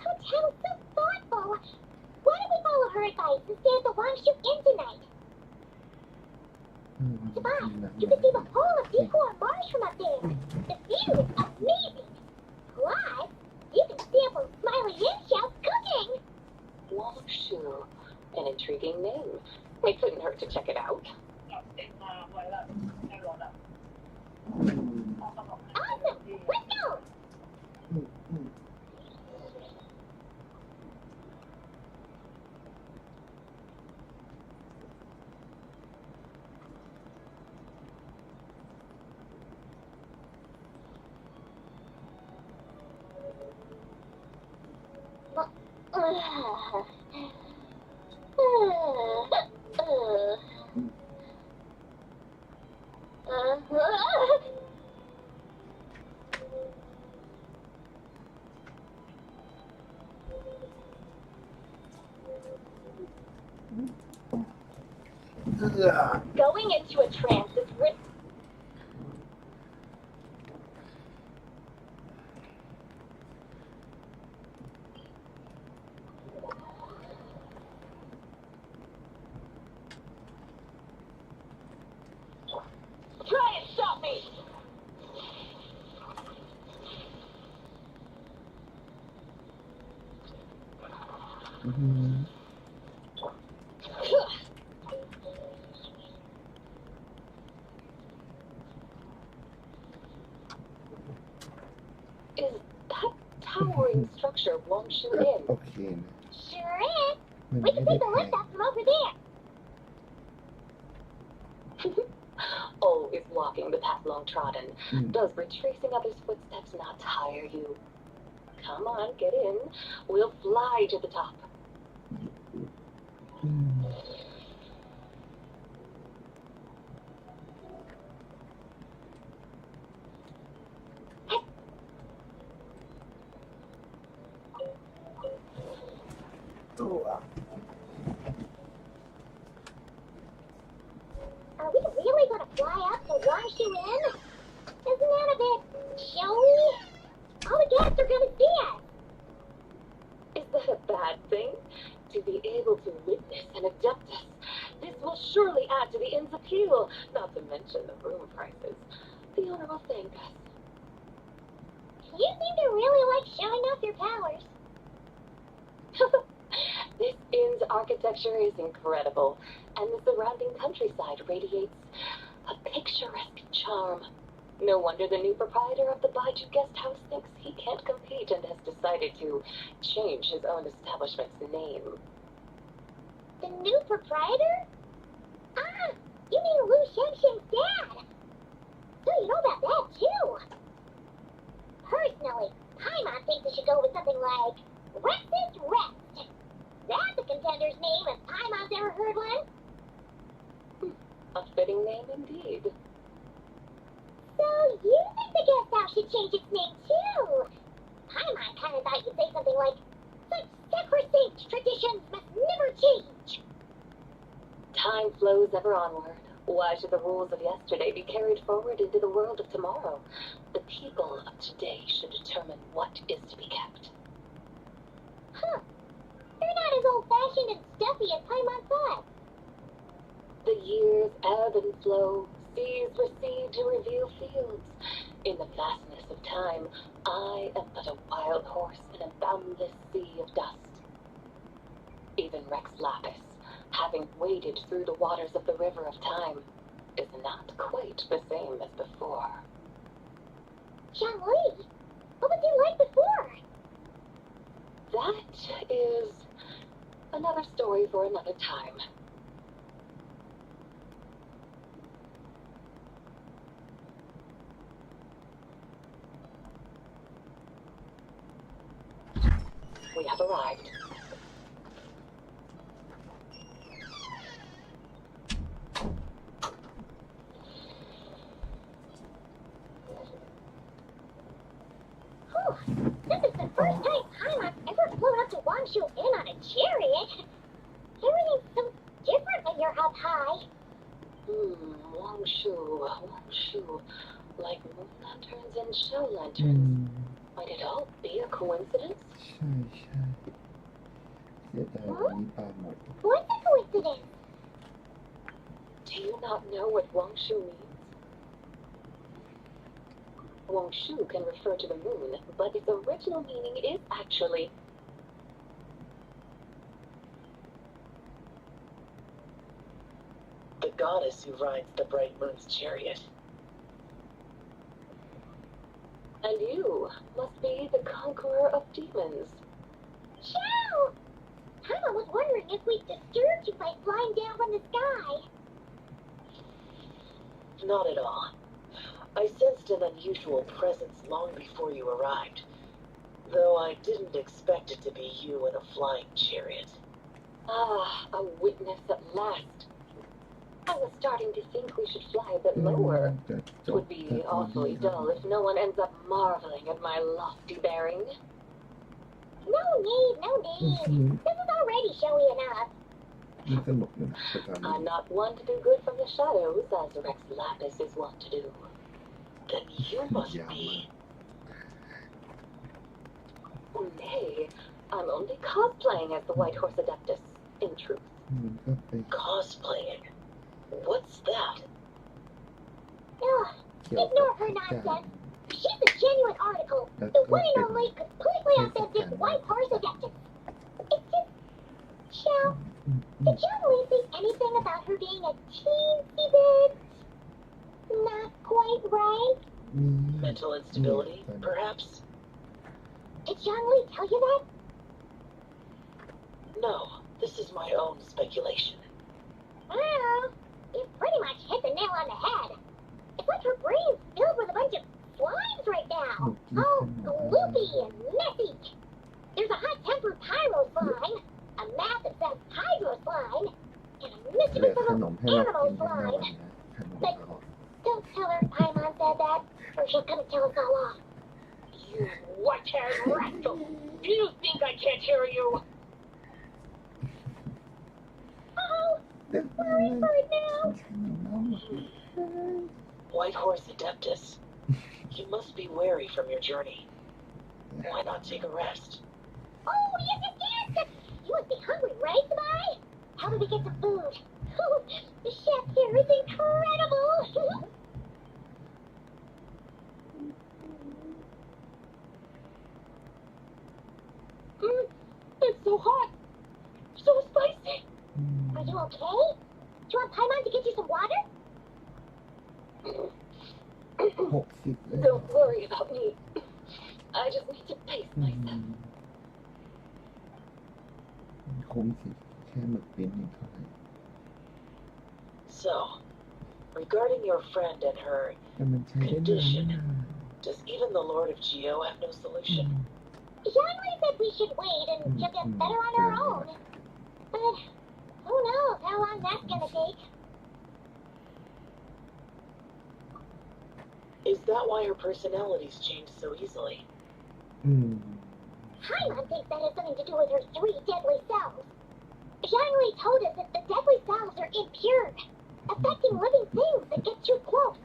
Oh, Tao's so thoughtful. Why don't we follow her advice and stay at the Wangshu Inn tonight? อืม Zibai, you can see the whole of Decoy Marsh from up there. The view is amazing. Plus, you can sample Smiley Yinxiao's cooking. Wangshu. An intriguing name. It couldn't hurt to check it out. Awesome. Let's go. อืมอืม Going into a trance is risky. Is that towering structure Wongshu Inn? โอเคนะ Sure is. มัน We ไม่ can ได้ take the แพ lift ง up from over there. Always walking the path long trodden. Does retracing others' footsteps not tire you? Come on, get in. We'll fly to the top. อืม Are we really going to fly up to Wangshu Inn? Isn't that a bit showy? All the guests are going to see us. Is that a bad thing? To be able to witness an Adeptus. This will surely add to the inn's appeal, not to mention the room prices. The owner will thank us. You seem to really like showing off your powers. This inn's architecture is incredible, and the surrounding countryside radiates a picturesque charm. No wonder the new proprietor of the Baiju guest house thinks he can't compete and has decided to change his own establishment's name. The new proprietor? Ah, you mean Lu Shenshin's dad. So you know about that, too. Personally, Paimon thinks we should go with something like Rex's Rest. That's a contender's name if Paimon's ever heard one. A fitting name indeed. So you think the guest house should change its name, too? Paimon kind of thought you'd say something like, such sacrosanct traditions must never change. Time flows ever onward. Why should the rules of yesterday be carried forward into the world of tomorrow? The people of today should determine what is to be kept. Huh. They're not as old-fashioned and stuffy as Paimon thought. The years ebb and flow, seas recede to reveal fields. In the vastness of time, I am but a wild horse in a boundless sea of dust. Even Rex Lapis, having waded through the waters of the river of time, is not quite the same as before. Zhongli, what was he like before? That is another story for another time. We have arrived. This is the first time Paimon's ever flown up to Wangshu Inn on a chariot. Everything's so different when you're up high. Wangshu. Like moon lanterns and shell อื lanterns. ม Might it all be a coincidence? ใช่ใช่เสียดายวันนี้ปลาหมด What's a coincidence? Do you not know what Wangshu means? Wangshu can refer to the moon, but its original meaning is actually the goddess who rides the bright moon's chariot. And you must be the conqueror of demons. Chow! Paimon was wondering if we'd disturbed you by flying down from the sky. Not at all. I sensed an unusual presence long before you arrived, though I didn't expect it to be you in a flying chariot. Ah, a witness at last. I was starting to think we should fly a bit อืม lower. จะจ It บ would แต่ be ตอนนี้ awfully ครับ dull if no one ends up marveling at my lofty bearing. No need, no อือ need. หือ This is already showy enough. นี่สนุกเลยนะแต่ตอนนี้ I'm not one to do good from the shadows, as Rex Lapis is wont to do. Then you must Yeah, be. Nay, I'm only cosplaying as the White Horse Adeptus, in truth. มันก็ไป Cosplaying. What's that? Ugh, เกี่ยวกับ ignore her ทุกอย่าง nonsense. She's a genuine article. That's The what one and it- only completely Yes, authentic it can. White Horse Adeptus. It's just Shell, did John think anything about her being a teensy bit not quite right? มี Mental instability, perhaps? Did John Lee tell you that? No, this is my own speculation. Well, you pretty much hit the nail on the head. It's like her brain's filled with a bunch of slimes right now. All gloopy and messy. There's a hot-tempered pyro slime, a massive hydro slime, and a เหลือ mischievous ขน little มให้เรา animal กินทั้งวัน slime. นะขนมตลอด Don't tell her Paimon said that, or she's gonna tell us all off. You white-haired rascal! Do you think I can't hear you? Oh, เด็ก sorry for it now. ขนมน้ำ White Horse Adeptus, you must be weary from your journey. Why not take a rest? Oh, yes, yes, yes! You must be hungry, right, Zibai? How do we get some food? Oh, the chef here is incredible! It's so hot. So spicy. อืม Are you okay? Do you want Paimon to get you some water? 60เลย Don't worry about me. I just need to pace อื myself. มคุ้มสิแค่หมึกปิ้นนี่เท่าไหร่ So, regarding your friend and her แต่มันใช้ได้นานนะ does even the Lord of Geo have no อื solution? ม Xiangli said we should wait and she'll get better on her own. But who knows how long that's gonna take? Is that why her personalities change so easily? อืม Paimon thinks that has something to do with her 3 deadly cells. Xiangli told us that the deadly cells are impure, affecting living things that get too close.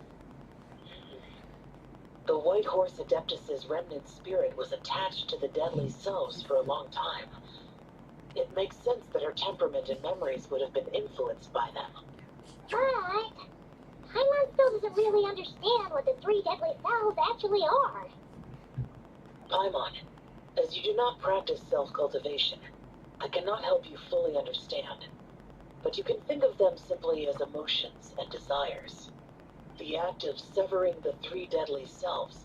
The White Horse Adeptus's remnant spirit was attached to the deadly cells for a long time. It makes sense that her temperament and memories would have been influenced by them. But Paimon still doesn't really understand what the 3 deadly cells actually are. Paimon, as you do not practice self-cultivation, I cannot help you fully understand. But you can think of them simply as emotions and desires. The act of severing the 3 deadly selves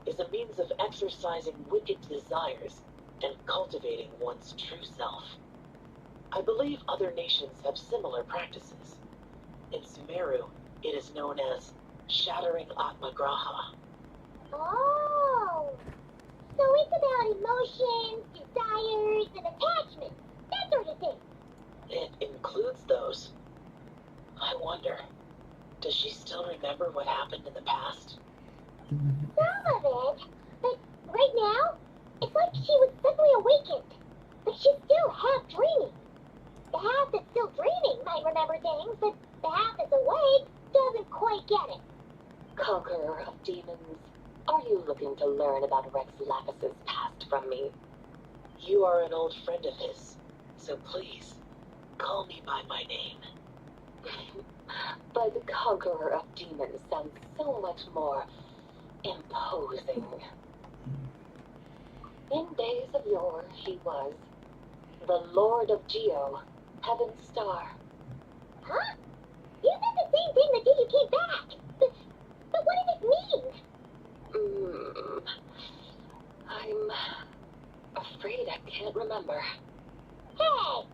is a means of exercising wicked desires and cultivating one's true self. I believe other nations have similar practices. In Sumeru, it is known as shattering Atmagraha. Oh, so it's about emotions, desires, and attachments, that sort of thing. It includes those. I wonder, does she still remember what happened in the past? Some of it, but right now, it's like she was suddenly awakened, but she's still half dreaming. The half that's still dreaming might remember things, but the half that's awake doesn't quite get it. Conqueror of demons, are you looking to learn about Rex Lapus's past from me? You are an old friend of his, so please, call me by my name. But the Conqueror of Demons sounds so much more imposing. In days of yore, he was the Lord of Geo, Heaven's Star. Huh? You said the same thing the day you came back. But what does it mean? I'm afraid I can't remember. Hey,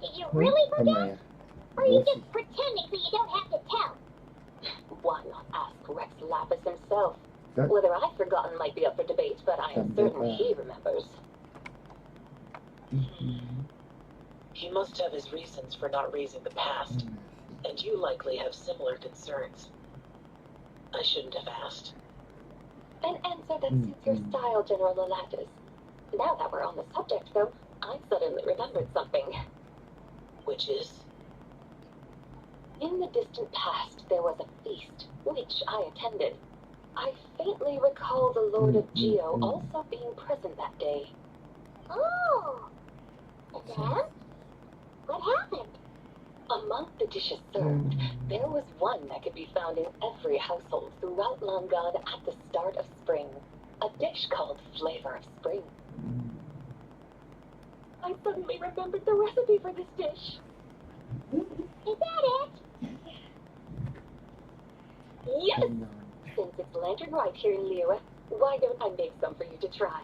did you เฮ้ย really ทำไม forget? อ่ะ Or are you รู้สึก just pretending so you don't have to tell? Why not ask Rex Lapus himself? That- Whether I've forgotten might be up for debate, but I am certain he remembers. อือหือ He must have his reasons for not raising the past, นั่นน่ะสิ and you likely have similar concerns. I shouldn't have asked. An answer that suits your style, General Lalatus. Now that we're on the subject, though, I suddenly remembered something. Which is? In the distant past, there was a feast, which I attended. I faintly recall the Lord of Geo also being present that day. Oh. And then? What happened? Among the dishes served, there was one that could be found in every household throughout Langan at the start of spring. A dish called Flavor of Spring. อืม I suddenly remembered the recipe for this dish. Is that it? Yes! นอน Since it's Lantren Rite here in Liyue, why don't I make some for you to try?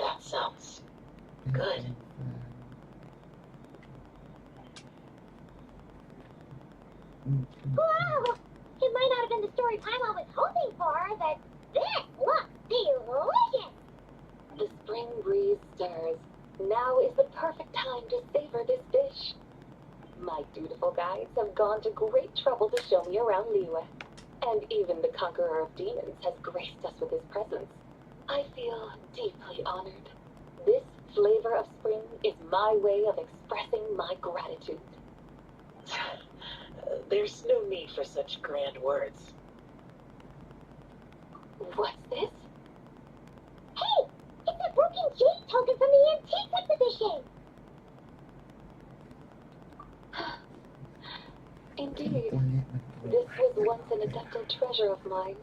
That sounds good. Wow! It might not have been the story time I was hoping for, but this looks delicious! The spring breeze stirs. Now is the perfect time to savor this dish. My dutiful guides have gone to great trouble to show me around Liyue, and even the conqueror of demons has graced us with his presence. I feel deeply honored. This flavor of spring is my way of expressing my gratitude. There's no need for such grand words. What's this? Hey! It's a broken jade token from the antique exhibition! Indeed, ตัวเล็กมันตัว this was once an adeptal treasure of mine.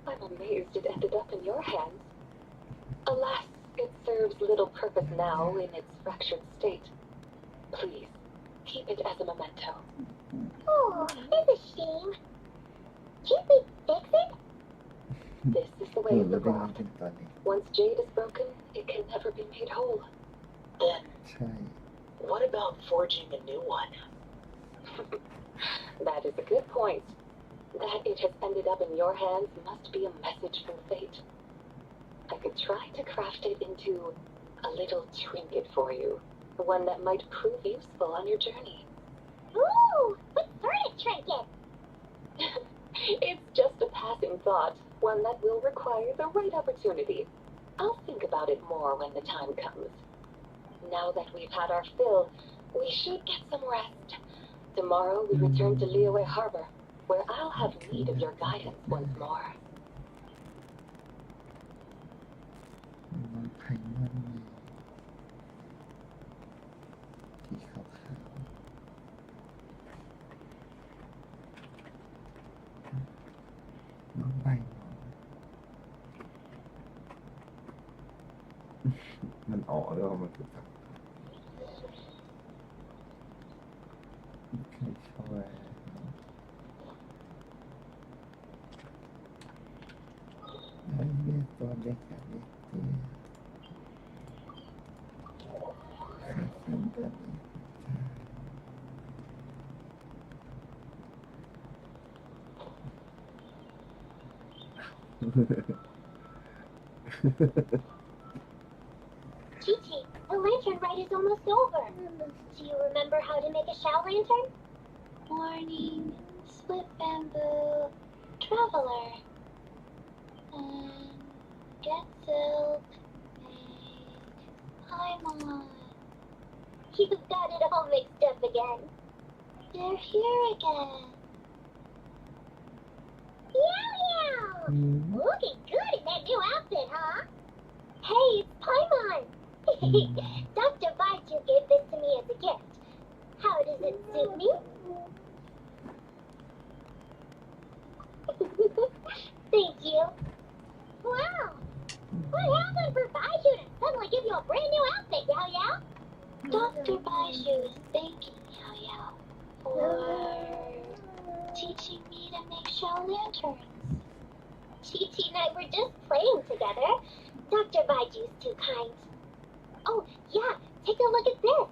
I'm amazed it ended up in your hands. Alas, it serves little purpose now in its fractured state. Please, keep it as a memento. Oh, it's a shame. Can't we fix it? This is the เอ way อ of แล้ the วเป็นมัน world. เป็นตอนนี้ Once jade is broken, it can never be made whole. Then, ใช่ what about forging a new one? That is a good point. That it has ended up in your hands must be a message from fate. I could try to craft it into a little trinket for you, one that might prove useful on your journey. Ooh, what sort of trinket? It's just a passing thought, one that will require the right opportunity. I'll think about it more when the time comes. Now that we've had our fill, we should get some rest. Tomorrow we return to Liyue Harbor, where I'll have need of your guidance once more. มันไข่มันไงที่ขาวๆน้องใบมันออกหรือว่ามันคือตับเคยช่วยไอ้เนี่ยตัวเล็กแบบนี้Chi-Chi, the lantern rite is almost over. Do you remember how to make a shell lantern? Warning, split bamboo, traveler, and get silk, make Paimon. You've got it all mixed up again. They're here again. Yow! Looking good in that new outfit, huh? Hey, it's Paimon! Dr. Baidu gave this to me as a gift. How does it suit me? Thank you. Wow! What happened for Baidu to suddenly give you a brand new outfit, Yao Yao? Dr. Baidu is thanking Yao Yao for teaching me to make shell lanterns. Chi-Chi and I were just playing together. Dr. Baiju's too kind. Oh, yeah, take a look at this.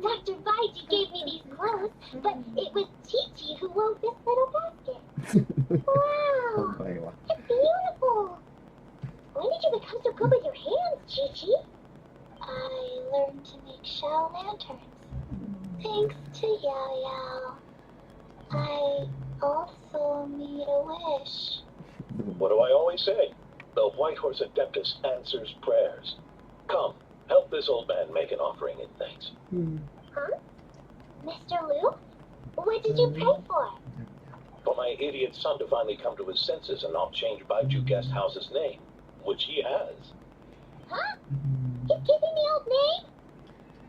Dr. Baiju gave me these clothes, but it was Chi-Chi who wove this little basket. Wow, ทำไมวะ it's beautiful. When did you become so good with your hands, Chi-Chi? I learned to make shell lanterns. Thanks to Yao Yao. I also made a wish. What do I always say? The White Horse Adeptus answers prayers. Come, help this old man make an offering in thanks. Huh? Mr. Liu? What did you pray for? For my idiot son to finally come to his senses and not change Baiju Guest House's name, which he has. Huh? He's keeping the old name?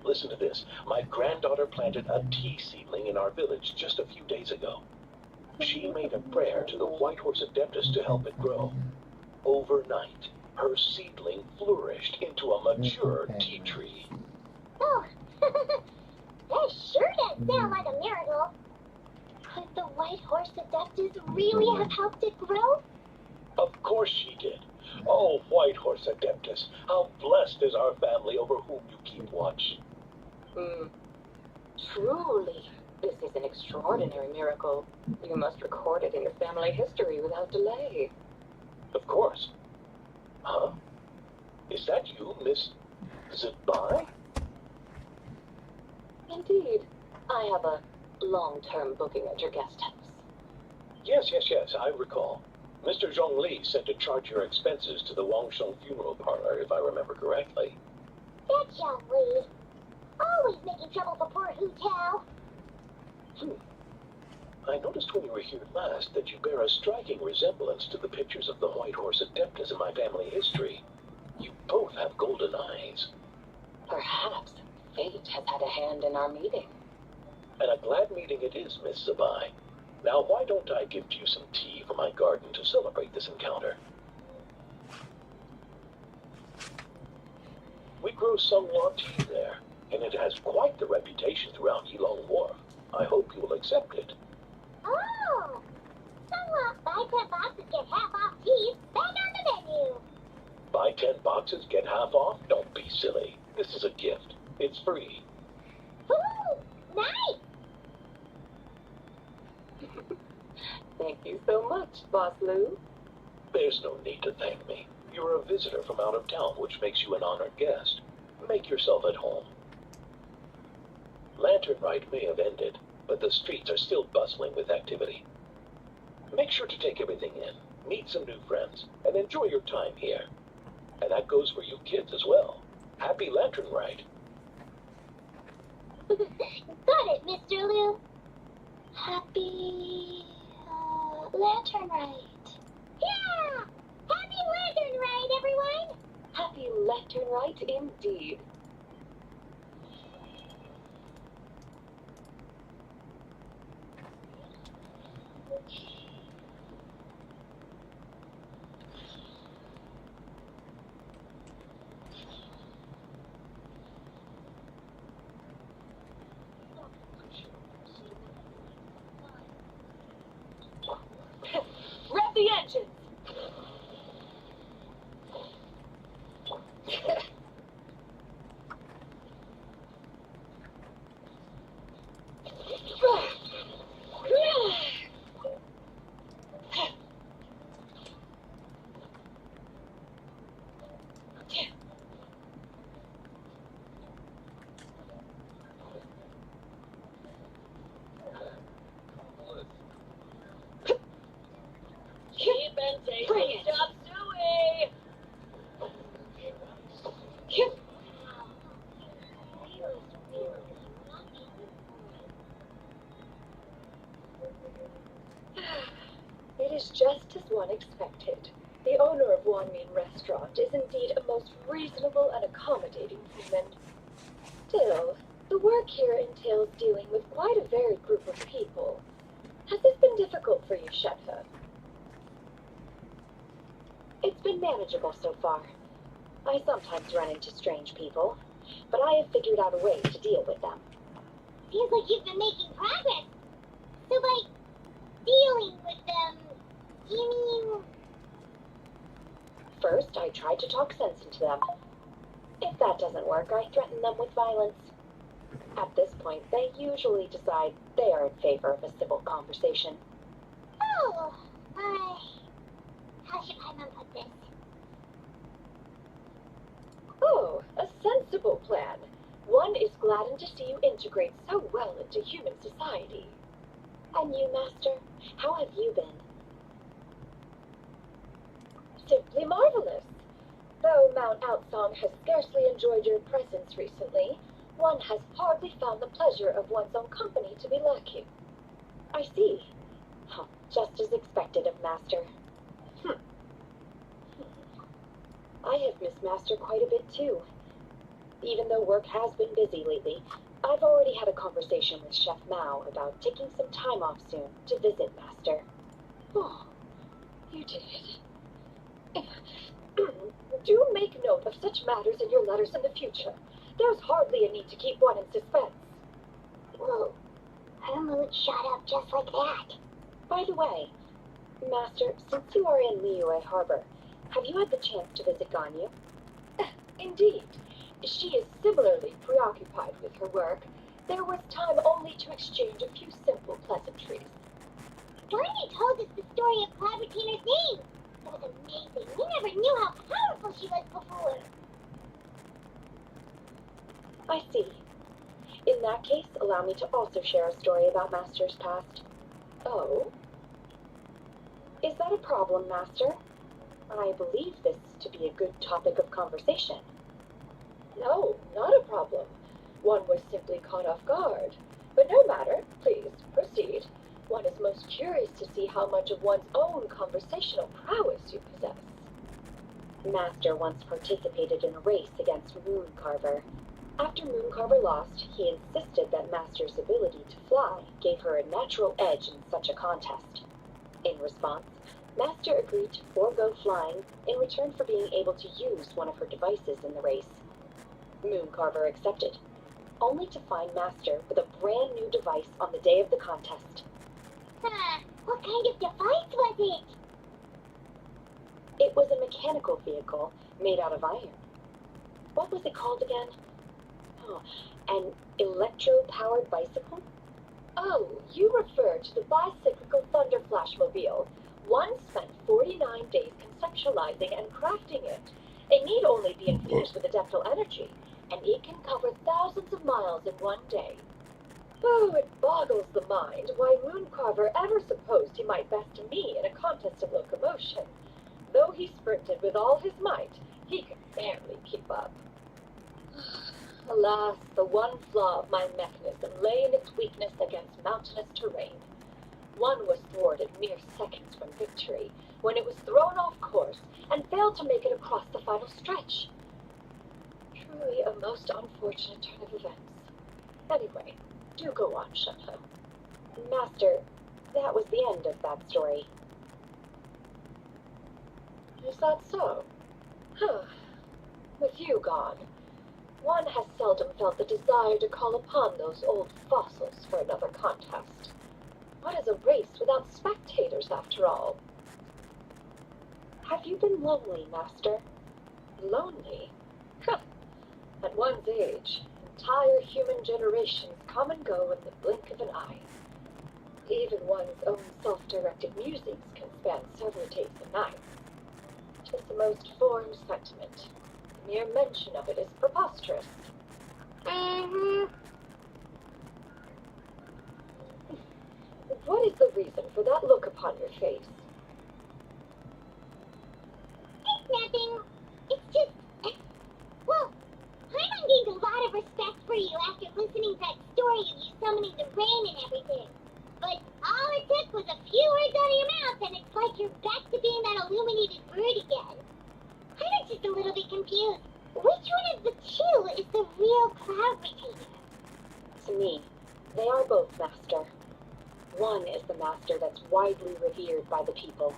Listen to this. My granddaughter planted a tea seedling in our village just a few days ago. She made a prayer to the White Horse Adeptus to help it grow. Overnight, her seedling flourished into a mature tea tree. Oh, that sure does sound like a miracle. Could the White Horse Adeptus really have helped it grow? Of course she did. Oh, White Horse Adeptus, how blessed is our family over whom you keep watch. Truly, this is an extraordinary miracle. You must record it in your family history without delay. Of course. Huh? Is that you, Miss Zibai? Indeed. I have a long-term booking at your guest house. Yes, I recall. Mr. Zhongli said to charge your expenses to the Wangsheng funeral parlor, if I remember correctly. That young Lee. Always making trouble for poor Hu Tao. I noticed when you were here last that you bear a striking resemblance to the pictures of the White Horse Adeptus in my family history. You both have golden eyes. Perhaps fate has had a hand in our meeting. And a glad meeting it is, Miss Zibai. Now, why don't I gift you some tea from my garden to celebrate this encounter? We grow Sunghua tea there, and it has quite the reputation throughout Yilong Wharf. I hope you will accept it. Oh! Some buy 10 boxes get half off teas back on the menu. Buy 10 boxes, get half off? Don't be silly. This is a gift. It's free. Ooh, nice! Thank you so much, Boss Lou. There's no need to thank me. You're a visitor from out of town, which makes you an honored guest. Make yourself at home. Lantern Rite may have ended, but the streets are still bustling with activity. Make sure to take everything in, meet some new friends, and enjoy your time here. And that goes for you kids as well. Happy Lantern Rite. Got it, Mr. Liu. Happy... Lantern Rite. Yeah! Happy Lantern Rite, everyone! Happy Lantern Rite indeed. Rev the engines! Keep and take it. Stop suey! It is just as one expected. The owner of Wanmin Restaurant is indeed a most reasonable and accommodating human. Still, the work here entails dealing with quite a varied group of people. Has this been difficult for you, Chef? It's been manageable so far. I sometimes run into strange people, but I have figured out a way to deal with them. Feels like you've been making progress. So by dealing with them, you mean... First, I try to talk sense into them. If that doesn't work, I threaten them with violence. At this point, they usually decide they are in favor of a civil conversation. Oh, how should Paimon put this? Oh, a sensible plan. One is gladdened to see you integrate so well into human society. And you, Master, how have you been? Simply marvelous. Though Mount Outsong has scarcely enjoyed your presence recently, one has hardly found the pleasure of one's own company to be lacking. I see. Just as expected of Master. I have missed Master quite a bit too. Even though work has been busy lately, I've already had a conversation with Chef Mao about taking some time off soon to visit Master. Oh, you did it. Do make note of such matters in your letters in the future. There's hardly a need to keep one in suspense. Whoa, her mood shot up just like that. By the way, Master, since you are in Liyue Harbor, have you had the chance to visit Ganyu? Indeed, she is similarly preoccupied with her work. There was time only to exchange a few simple pleasantries. Ganyu told us the story of Cloud Retainer's name. It was amazing. We never knew how powerful she was before. I see. In that case, allow me to also share a story about Master's past. Oh? Is that a problem, Master? I believe this to be a good topic of conversation. No, not a problem. One was simply caught off guard. But no matter, please, proceed. One is most curious to see how much of one's own conversational prowess you possess. Master once participated in a race against Mooncarver. After Mooncarver lost, he insisted that Master's ability to fly gave her a natural edge in such a contest. In response, Master agreed to forego flying in return for being able to use one of her devices in the race. Mooncarver accepted, only to find Master with a brand new device on the day of the contest. What kind of device was it? It was a mechanical vehicle made out of iron. What was it called again? Oh, an electro-powered bicycle? Oh, you refer to the bicyclical Thunder Flashmobile. One spent 49 days conceptualizing and crafting it. It need only be infused with adeptal energy, and it can cover thousands of miles in one day. Oh, it boggles the mind why Mooncarver ever supposed he might best me in a contest of locomotion. Though he sprinted with all his might, he could barely keep up. Alas, the one flaw of my mechanism lay in its weakness against mountainous terrain. One was thwarted mere seconds from victory, when it was thrown off course and failed to make it across the final stretch. Truly a most unfortunate turn of events. Anyway, do go on, Shenhe. Master, that was the end of that story. Is that so? Huh. With you gone, one has seldom felt the desire to call upon those old fossils for another contest. What is a race without spectators, after all? Have you been lonely, Master? Lonely? Huh. At one's age, entire human generations come and go in the blink of an eye. Even one's own self-directed musings can span several days and nights. 'Tis the most formed sentiment. The mere mention of it is preposterous. What is the reason for that look upon your face? It's nothing. It's just... Well, Paimon gained a lot of respect for you after listening to that story of you summoning the rain and everything. But all it took was a few words out of your mouth and it's like you're back to being that illuminated bird again. I'm just a little bit confused. Which one of the two is the real Cloud Retainer? To me, they are both, Master. One is the Master that's widely revered by the people,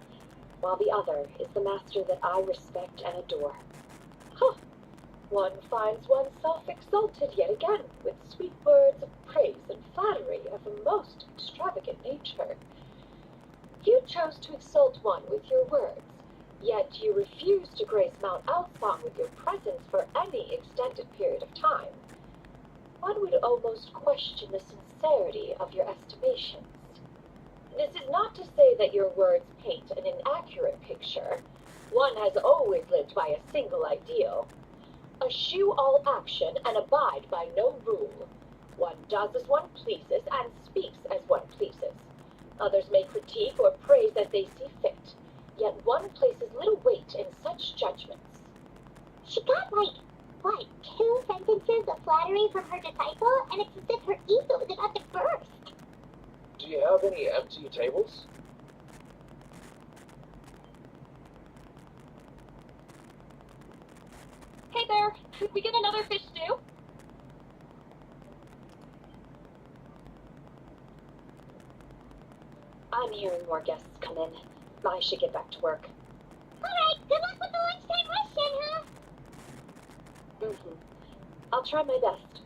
while the other is the Master that I respect and adore. Huh. One finds oneself exalted yet again with sweet words of praise and flattery of a most extravagant nature. You chose to exalt one with your words, yet you refuse to grace Mount Alsong with your presence for any extended period of time. One would almost question the sincerity of your estimations. This is not to say that your words paint an inaccurate picture. One has always lived by a single ideal. Eschew all action and abide by no rule. One does as one pleases and speaks as one pleases. Others may critique or praise as they see fit, yet one places little weight in such judgments. She got what, 2 sentences of flattery from her disciple, and it's as if her ego was about to burst. Do you have any empty tables? Hey there, could we get another fish stew? I'm hearing more guests come in. I should get back to work. Alright, good luck with the lunchtime rush, Shenhe. I'll try my best.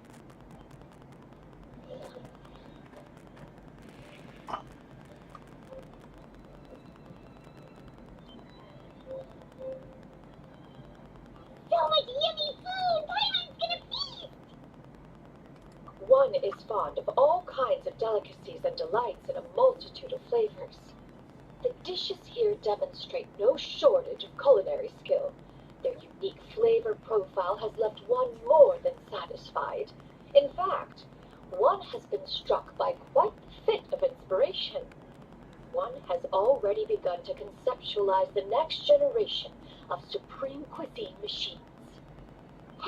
So much yummy food! Paimon's gonna feast! One is fond of all kinds of delicacies and delights in a multitude of flavors. The dishes here demonstrate no shortage of culinary skill. Their unique flavor profile has left one more than satisfied. In fact, one has been struck by quite the fit of inspiration. One has already begun to conceptualize the next generation of supreme cuisine machines.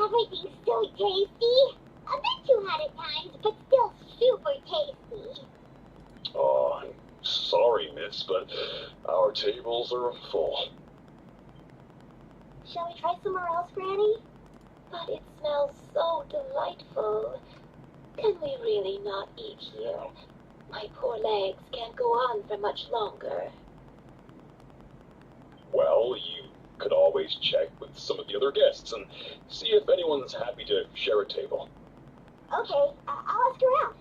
Everything's so tasty! A bit too hot at times, but still super tasty. Oh, I'm sorry, miss, but our tables are full. Shall we try somewhere else, Granny? But it smells so delightful. Can we really not eat here? My poor legs can't go on for much longer. Well, you could always check with some of the other guests and see if anyone's happy to share a table. Okay, I'll ask around.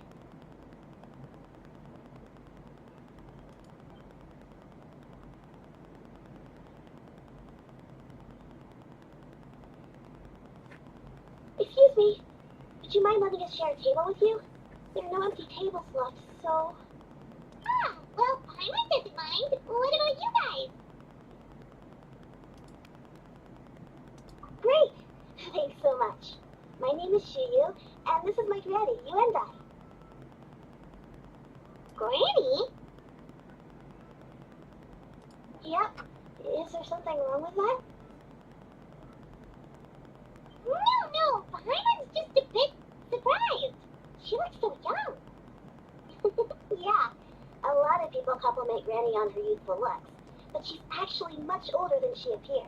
Excuse me, would you mind letting us share a table with you? There are no empty tables left, so... Ah, well, Paimon doesn't mind. What about you guys? Great! Thanks so much. My name is Shiyu, and this is my granny, Yuendai. Granny? Yep. Is there something wrong with that? No, Paimon's just a bit surprised. She looks so young. Yeah, a lot of people compliment Granny on her youthful looks, but she's actually much older than she appears.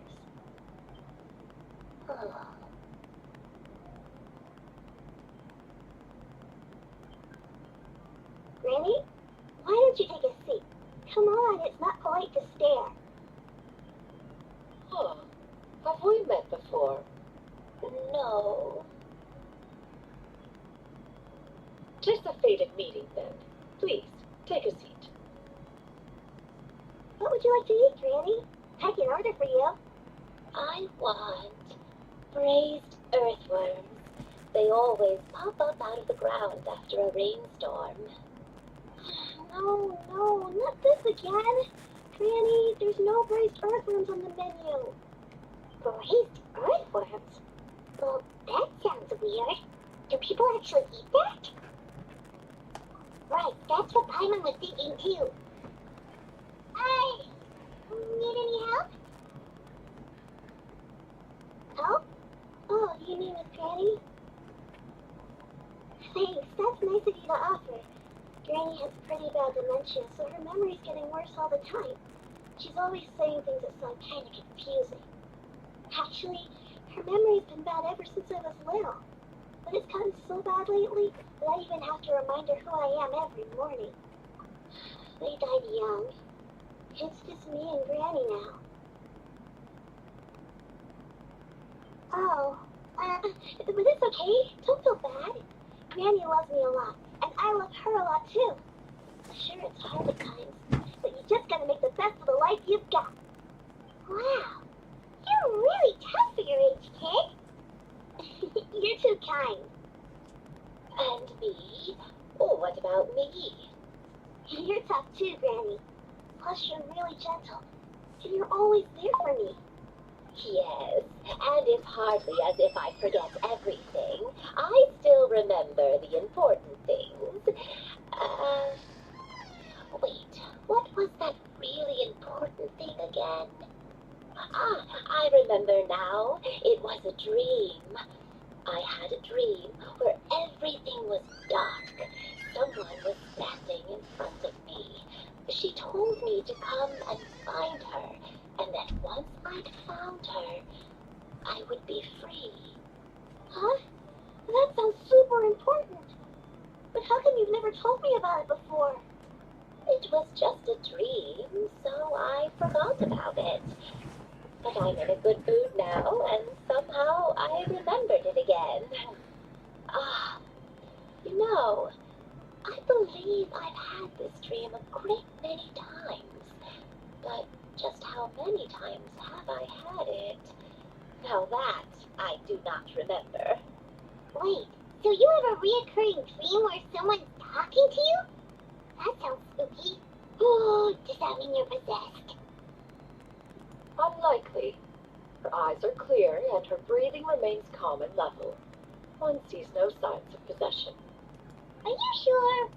Granny, why don't you take a seat? Come on, it's not polite to stare. Huh. Have we met before? No. Just a fated meeting, then. Please, take a seat. What would you like to eat, Granny? I can order for you. I want braised earthworms. They always pop up out of the ground after a rainstorm. No, not this again. Granny, there's no braised earthworms on the menu. Braised earthworms? Well, that sounds weird. Do people actually eat that? Right, that's what Paimon was thinking too. Hi! Need any help? Help? Oh, you mean with Granny? Thanks, that's nice of you to offer. Granny has pretty bad dementia, so her memory's getting worse all the time. She's always saying things that sound kind of confusing. Actually, her memory's been bad ever since I was little. But it's gotten so bad lately that I even have to remind her who I am every morning. They died young. It's just me and Granny now. Oh, but it's okay. Don't feel bad. Granny loves me a lot, and I love her a lot too. Sure, it's hard at times, but you just gotta make the best of the life you've got. Wow, you're really tough for your age, kid. You're too kind. And me? Oh, what about me? You're tough too, Granny. Plus, you're really gentle, and you're always there for me. Yes, and it's hardly as if I forget everything. I still remember the important things. Wait, what was that really important thing again? Ah, I remember now. It was a dream. I had a dream where everything was dark. Someone was standing in front of me. She told me to come and find her, and that once I'd found her, I would be free. Huh? That sounds super important. But how come you've never told me about it before? It was just a dream, so I forgot about it. But I'm in a good mood now, and somehow I remembered it again. Ah, you know, I believe I've had this dream a great many times. But just how many times have I had it? Now that I do not remember. Wait, so you have a reoccurring dream where someone's talking to you? That sounds spooky. Oh, does that mean you're possessed? Unlikely. Her eyes are clear and her breathing remains calm and level. One sees no signs of possession. Are you sure?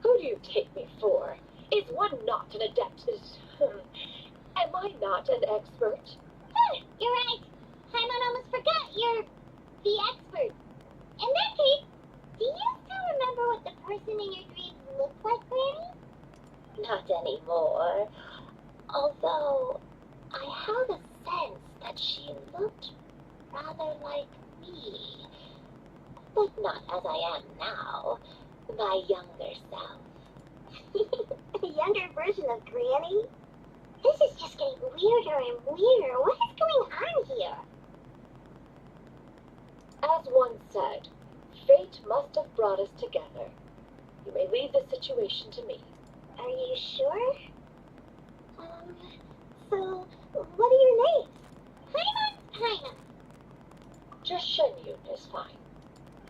Who do you take me for? Is one not an adept? Am I not an expert? You're right. Paimon almost forgot you're the expert. In that case, do you still remember what the person in your dreams looked like, Granny? Not anymore. Although, I have a sense that she looked rather like me. But not as I am now. My younger self. A younger version of Granny? This is just getting weirder and weirder. What is going on here? As one said, fate must have brought us together. You may leave the situation to me. Are you sure? So, what are your names? Paimon's Paimon. Just Shenyun is fine.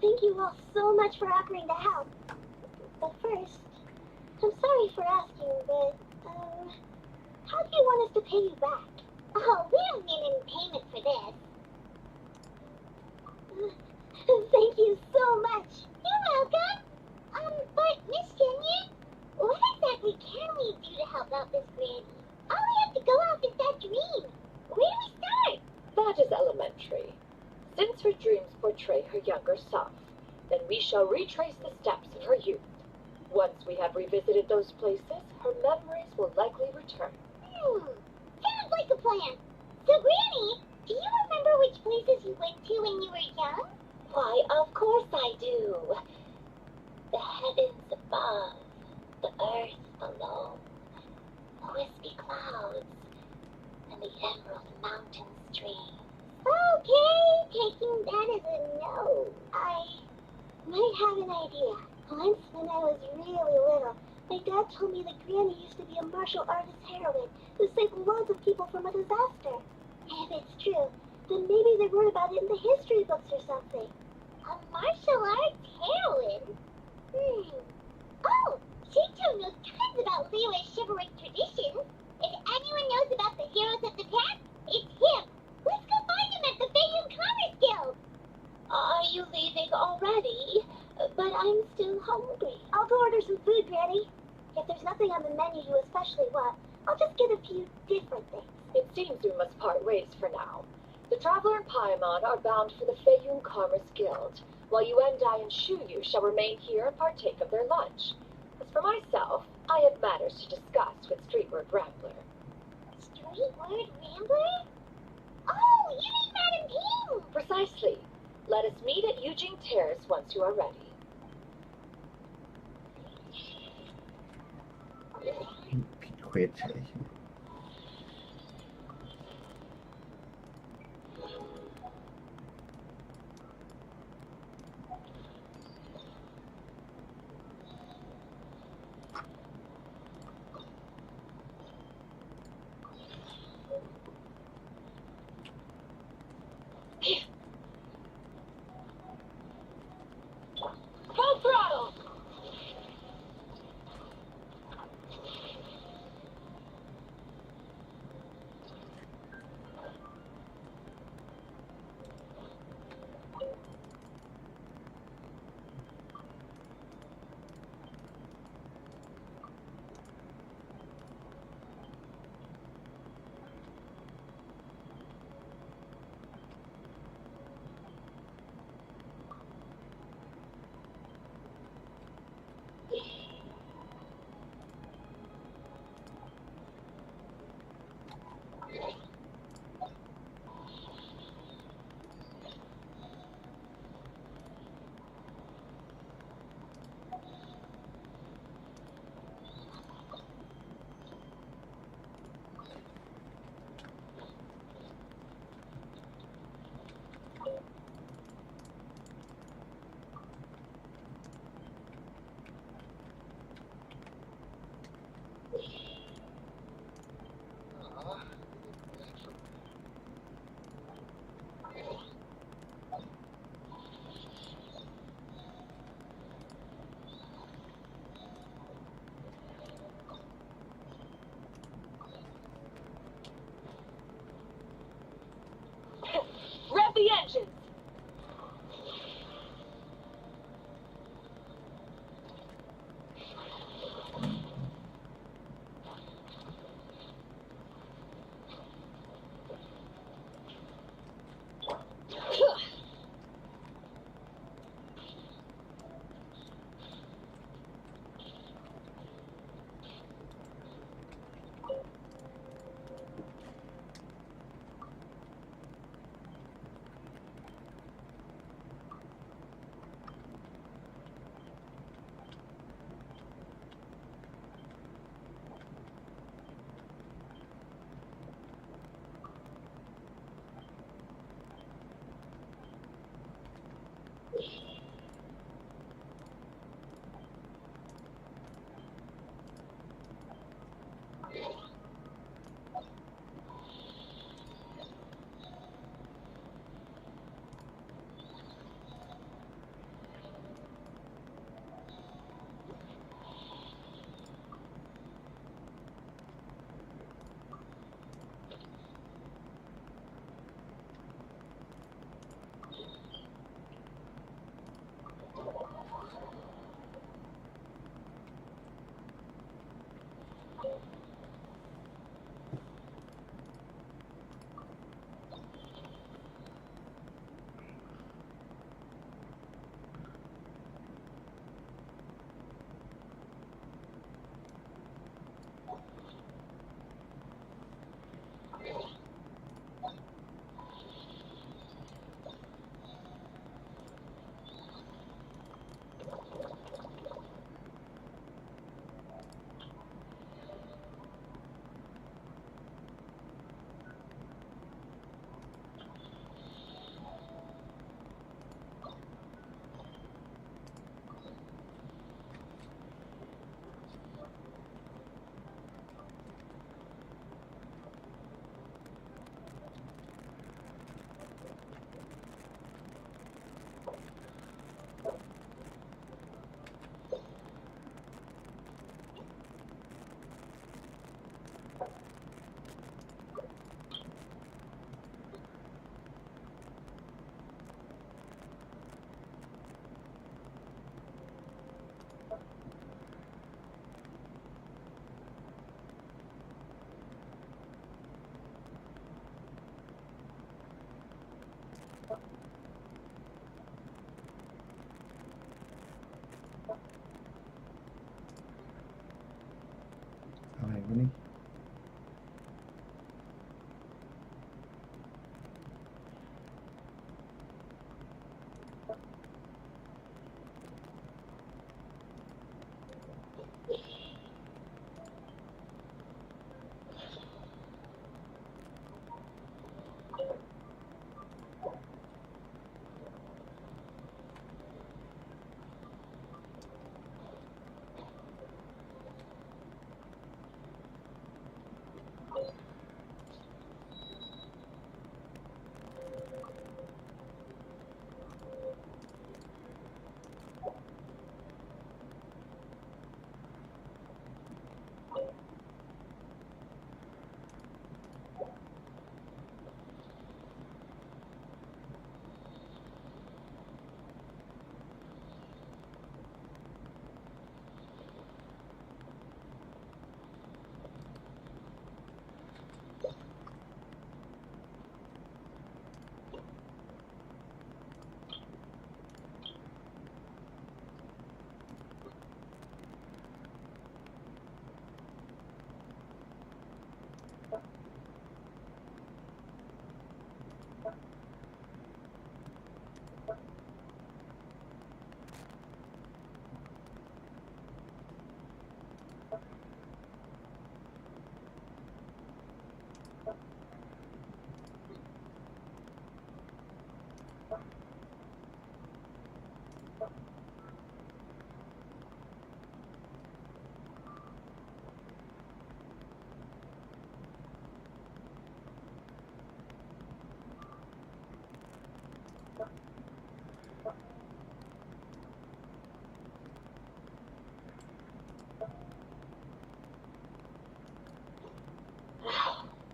Thank you all so much for offering to help. But first, I'm sorry for asking, but, how do you want us to pay you back? Oh, we don't need any payment for this. Thank you so much. You're welcome. But Miss Shenyun, what exactly can we do to help out this granny? All we have to go off is that dream. Where do we start? That is elementary. Since her dreams portray her younger self, then we shall retrace the steps of her youth. Once we have revisited those places, her memories will likely return. Sounds like a plan. So, Granny, do you remember which places you went to when you were young? Why, of course I do. The heavens above, the earth below, the wispy clouds, and the emerald mountain stream. Okay, taking that as a no. I might have an idea. Once when I was really little, my dad told me that Granny used to be a martial artist heroine who saved loads of people from a disaster. If it's true, then maybe they wrote about it in the history books or something. A martial arts heroine? Oh, Shinto knows tons about Liyue's chivalric traditions. If anyone knows about the heroes of the past, it's him. Let's go find him at the Feiyun Commerce Guild. Are you leaving already? But I'm still hungry. I'll go order some food, Granny. If there's nothing on the menu you especially want, I'll just get a few different things. It seems we must part ways for now. The Traveler and Paimon are bound for the Feiyun Commerce Guild, while Yuendai and Shuyu shall remain here and partake of their lunch. As for myself, I have matters to discuss with Streetward Rambler. Streetward Rambler? Oh, you mean Madam Ping! Precisely. Let us meet at Eugene Terrace once you are ready.ผิดเควสเฉย Full throttle! the engines!อะไรวะนี่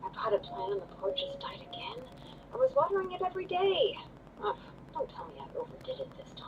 My potted plant on the porch just died again. I was watering it every day. Ugh, don't tell me I overdid it this time.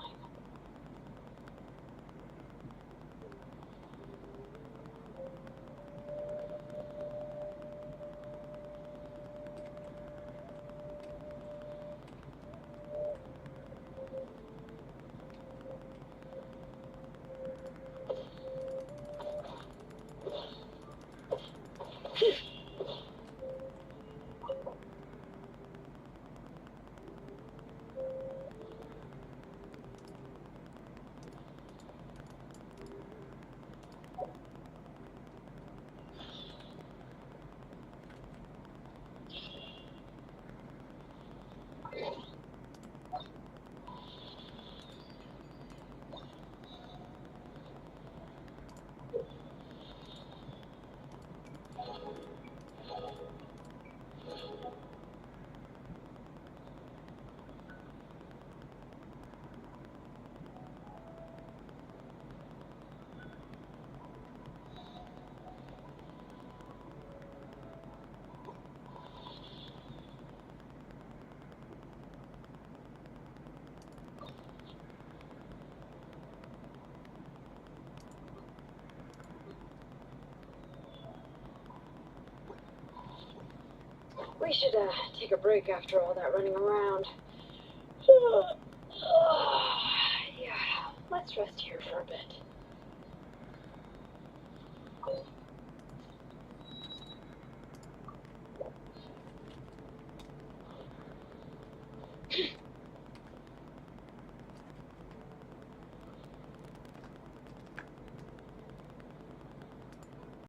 We should take a break after all that running around. Yeah, let's rest here for a bit.